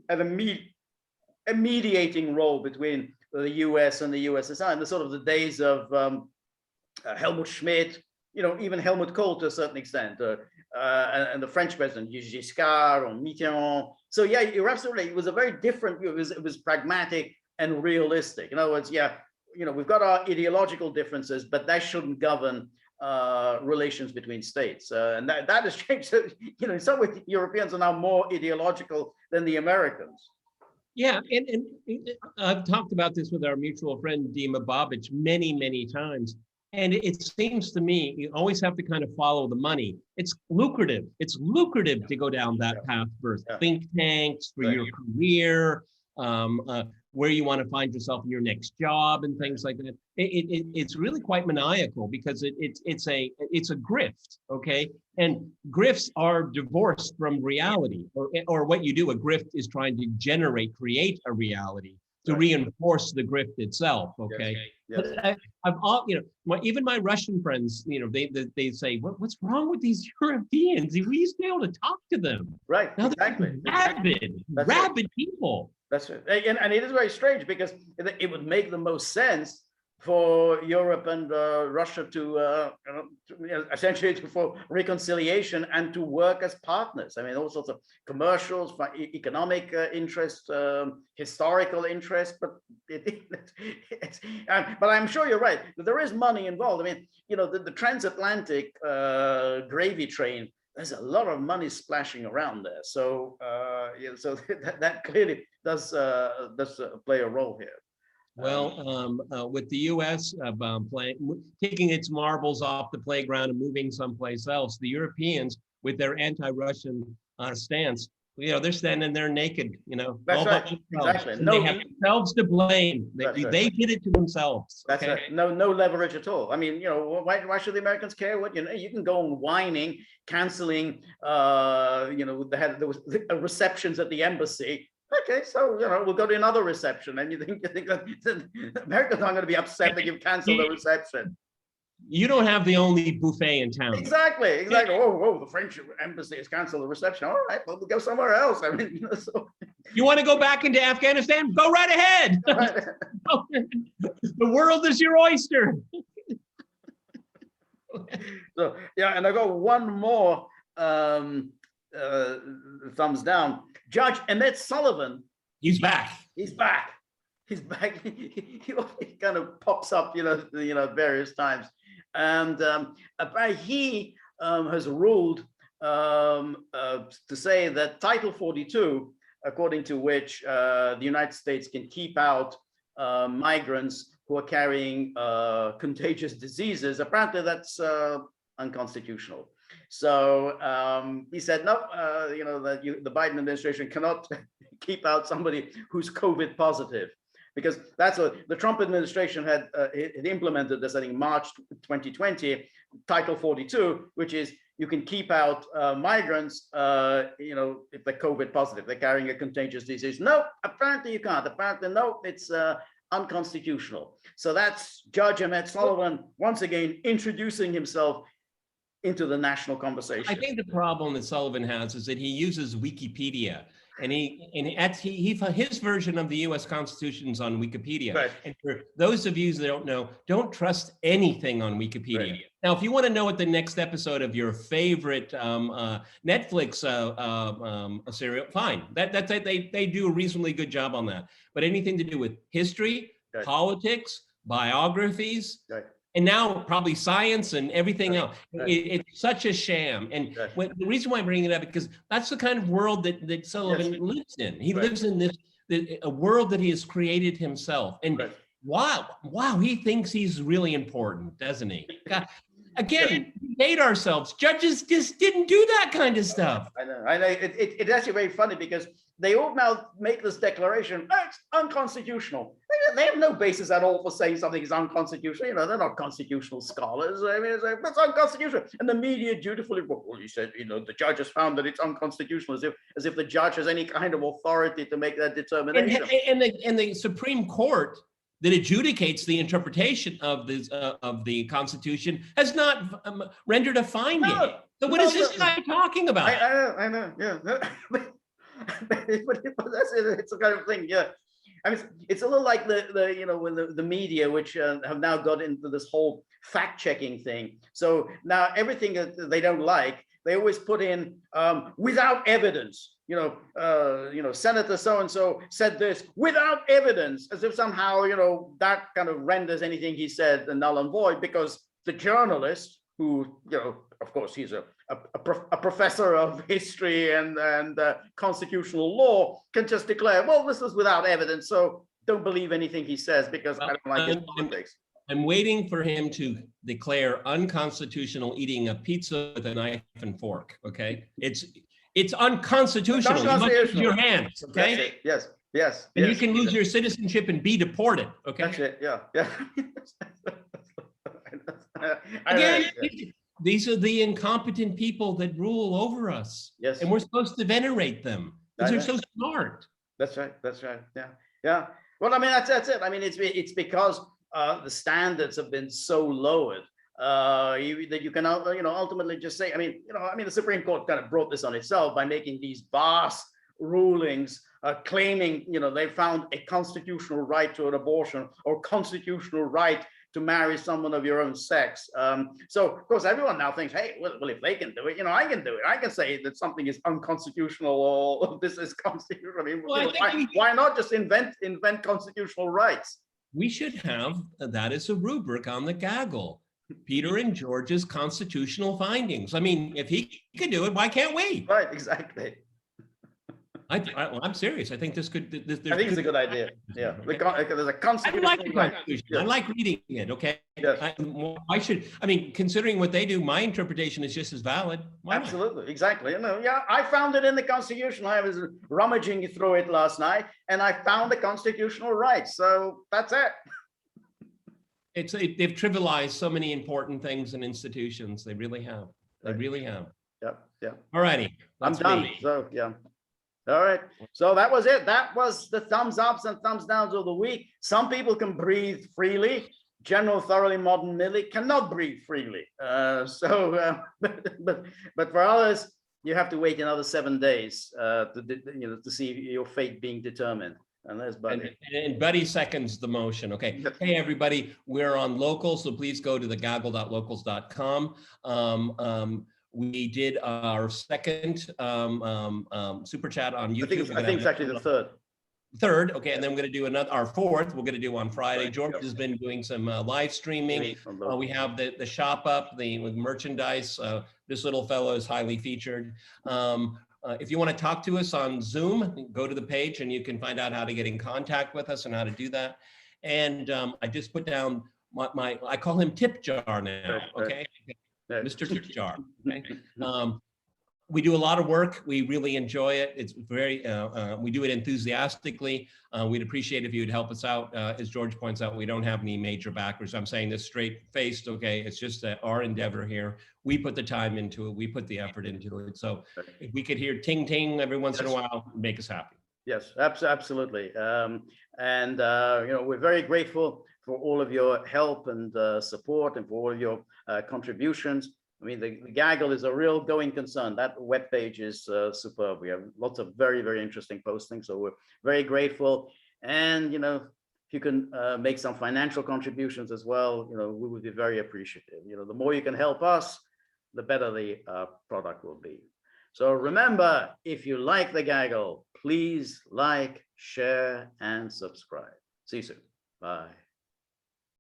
Speaker 1: a mediating role between the US and the USSR in the sort of the days of Helmut Schmidt, even Helmut Kohl to a certain extent, and the French president, Giscard or Mitterrand. So yeah, you're absolutely right. It was a very different view. It was pragmatic and realistic. In other words, we've got our ideological differences, but that shouldn't govern relations between states, and that has changed. In some ways, Europeans are now more ideological than the Americans.
Speaker 2: Yeah, and I've talked about this with our mutual friend Dima Babic many times, and it seems to me you always have to kind of follow the money. It's lucrative. It's lucrative to go down that path for think tanks, for your career, where you want to find yourself in your next job and things like that. It's really quite maniacal, because it's a grift, okay? And grifts are divorced from reality, or what you do. A grift is trying to create a reality to reinforce the grift itself, okay?
Speaker 1: Yes.
Speaker 2: But I've all, even my Russian friends, they say, what's wrong with these Europeans? We used to be able to talk to them.
Speaker 1: Right,
Speaker 2: now
Speaker 1: exactly.
Speaker 2: Rabid people.
Speaker 1: That's right. And it is very strange, because it would make the most sense for Europe and Russia to essentially for reconciliation and to work as partners. I mean, all sorts of commercials, economic interest, historical interest, but but I'm sure you're right that there is money involved. I mean, the transatlantic gravy train, there's a lot of money splashing around there. So so that clearly does play a role here.
Speaker 2: Well, with the U.S. taking its marbles off the playground and moving someplace else, the Europeans, with their anti-Russian stance, they're standing there naked.
Speaker 1: That's right. Exactly.
Speaker 2: They have themselves to blame. They did it to themselves.
Speaker 1: That's right. No leverage at all. I mean, why should the Americans care? What you can go on whining, canceling. There was receptions at the embassy. Okay, so we'll go to another reception, and you think that Americans aren't going to be upset that you've canceled the reception?
Speaker 2: You don't have the only buffet in town.
Speaker 1: Exactly. Whoa, the French embassy has canceled the reception. All right, well, we'll go somewhere else. I mean,
Speaker 2: You want to go back into Afghanistan? Go right ahead.
Speaker 1: Right.
Speaker 2: The world is your oyster.
Speaker 1: So yeah, and I got one more thumbs down. Judge Emmett Sullivan.
Speaker 2: He's back.
Speaker 1: He's back. He's back. He kind of pops up, various times, and he has ruled to say that Title 42, according to which the United States can keep out migrants who are carrying contagious diseases, apparently that's unconstitutional. So he said, no, that the Biden administration cannot keep out somebody who's COVID positive, because that's what the Trump administration had implemented this, I think, March 2020, Title 42, which is you can keep out migrants, if they're COVID positive, they're carrying a contagious disease. No, apparently you can't. Apparently, no, it's unconstitutional. So that's Judge Emmett Sullivan once again introducing himself into the national conversation.
Speaker 2: I think the problem that Sullivan has is that he uses Wikipedia, and his version of the U.S. Constitution is on Wikipedia.
Speaker 1: Right.
Speaker 2: And for those of you that don't know, don't trust anything on Wikipedia.
Speaker 1: Right.
Speaker 2: Now, if you want to know what the next episode of your favorite Netflix serial, fine. They do a reasonably good job on that. But anything to do with history,
Speaker 1: right.
Speaker 2: politics, biographies,
Speaker 1: right.
Speaker 2: and now probably science and everything else.
Speaker 1: Right.
Speaker 2: It's such a sham. And the reason why I'm bringing it up, because that's the kind of world that Sullivan lives in. He lives in a world that he has created himself. And wow, he thinks he's really important, doesn't he? God, again, we hate ourselves. Judges just didn't do that kind of stuff.
Speaker 1: I know. It's actually very funny because they all now make this declaration, it's unconstitutional. They have no basis at all for saying something is unconstitutional. They're not constitutional scholars. I mean, it's unconstitutional. And the media dutifully, well, he said, the judge has found that it's unconstitutional, as if the judge has any kind of authority to make that determination.
Speaker 2: And the Supreme Court that adjudicates the interpretation of the Constitution has not rendered a finding. So what is this guy talking about?
Speaker 1: I know, yeah. But that's it. It's the kind of thing, yeah. I mean, it's a little like when the media, which have now got into this whole fact-checking thing. So now everything that they don't like, they always put in without evidence. Senator so-and-so said this without evidence, as if somehow, that kind of renders anything he said null and void, because the journalist who, of course, he's a professor of history and constitutional law, can just declare, well, this is without evidence, so don't believe anything he says because I don't like his politics.
Speaker 2: I'm waiting for him to declare unconstitutional eating a pizza with a knife and fork. Okay, it's unconstitutional. You must use your hands. Okay.
Speaker 1: Yes.
Speaker 2: And you can lose your citizenship and be deported. Okay.
Speaker 1: That's it. Yeah.
Speaker 2: Again, these are the incompetent people that rule over us.
Speaker 1: Yes.
Speaker 2: And we're supposed to venerate them because they're so smart.
Speaker 1: That's right. Yeah. Well, I mean, that's it. I mean, it's because the standards have been so lowered that you can, ultimately just say, I mean, the Supreme Court kind of brought this on itself by making these vast rulings claiming, they found a constitutional right to an abortion or constitutional right to marry someone of your own sex. So, of course, everyone now thinks, hey, well, if they can do it, I can do it. I can say that something is unconstitutional or this is constitutional. I mean, why not just invent constitutional rights?
Speaker 2: We should have that as a rubric on the gaggle. Peter and George's constitutional findings. I mean, if he could do it, why can't we?
Speaker 1: Right, exactly.
Speaker 2: I'm serious. I think this could.
Speaker 1: I think it's a good idea. Yeah, there's a constitution.
Speaker 2: I like the Constitution. I like reading it. Okay.
Speaker 1: Yes.
Speaker 2: I should. I mean, considering what they do, my interpretation is just as valid. Why
Speaker 1: Absolutely, not? Exactly. Yeah, I found it in the Constitution. I was rummaging through it last night, and I found the constitutional rights. So that's it.
Speaker 2: They've trivialized so many important things and institutions. They really have. They really have.
Speaker 1: Yeah.
Speaker 2: All righty.
Speaker 1: I'm done. So yeah. All right. So that was it. That was the thumbs ups and thumbs downs of the week. Some people can breathe freely. General Thoroughly Modern Millie cannot breathe freely. But for others, you have to wait another 7 days to see your fate being determined. And there's Buddy.
Speaker 2: And Buddy seconds the motion. Okay. Hey, everybody, we're on local, so please go to thegaggle.locals.com. We did our second super chat on YouTube.
Speaker 1: I think it's actually the
Speaker 2: third. Okay, and then we're going to do our fourth. We're going to do on Friday. Right. George has been doing some live streaming. We have the shop up, with merchandise. This little fellow is highly featured. If you want to talk to us on Zoom, go to the page and you can find out how to get in contact with us and how to do that. And I just put down I call him Tip Jar now. Okay. Mr. Tip Jar. Okay? We do a lot of work. We really enjoy it. It's very, we do it enthusiastically. We'd appreciate if you'd help us out. As George points out, we don't have any major backers. I'm saying this straight faced, okay? It's just our endeavor here. We put the time into it. We put the effort into it. So if we could hear ting ting every once in a while, it'd make us happy.
Speaker 1: Yes, absolutely. We're very grateful for all of your help and support and for all of your contributions. I mean, the Gaggle is a real going concern. That webpage is superb. We have lots of very, very interesting postings. So we're very grateful. And, if you can make some financial contributions as well, we would be very appreciative. The more you can help us, the better the product will be. So remember, if you like the Gaggle, please like, share, and subscribe. See you soon. Bye.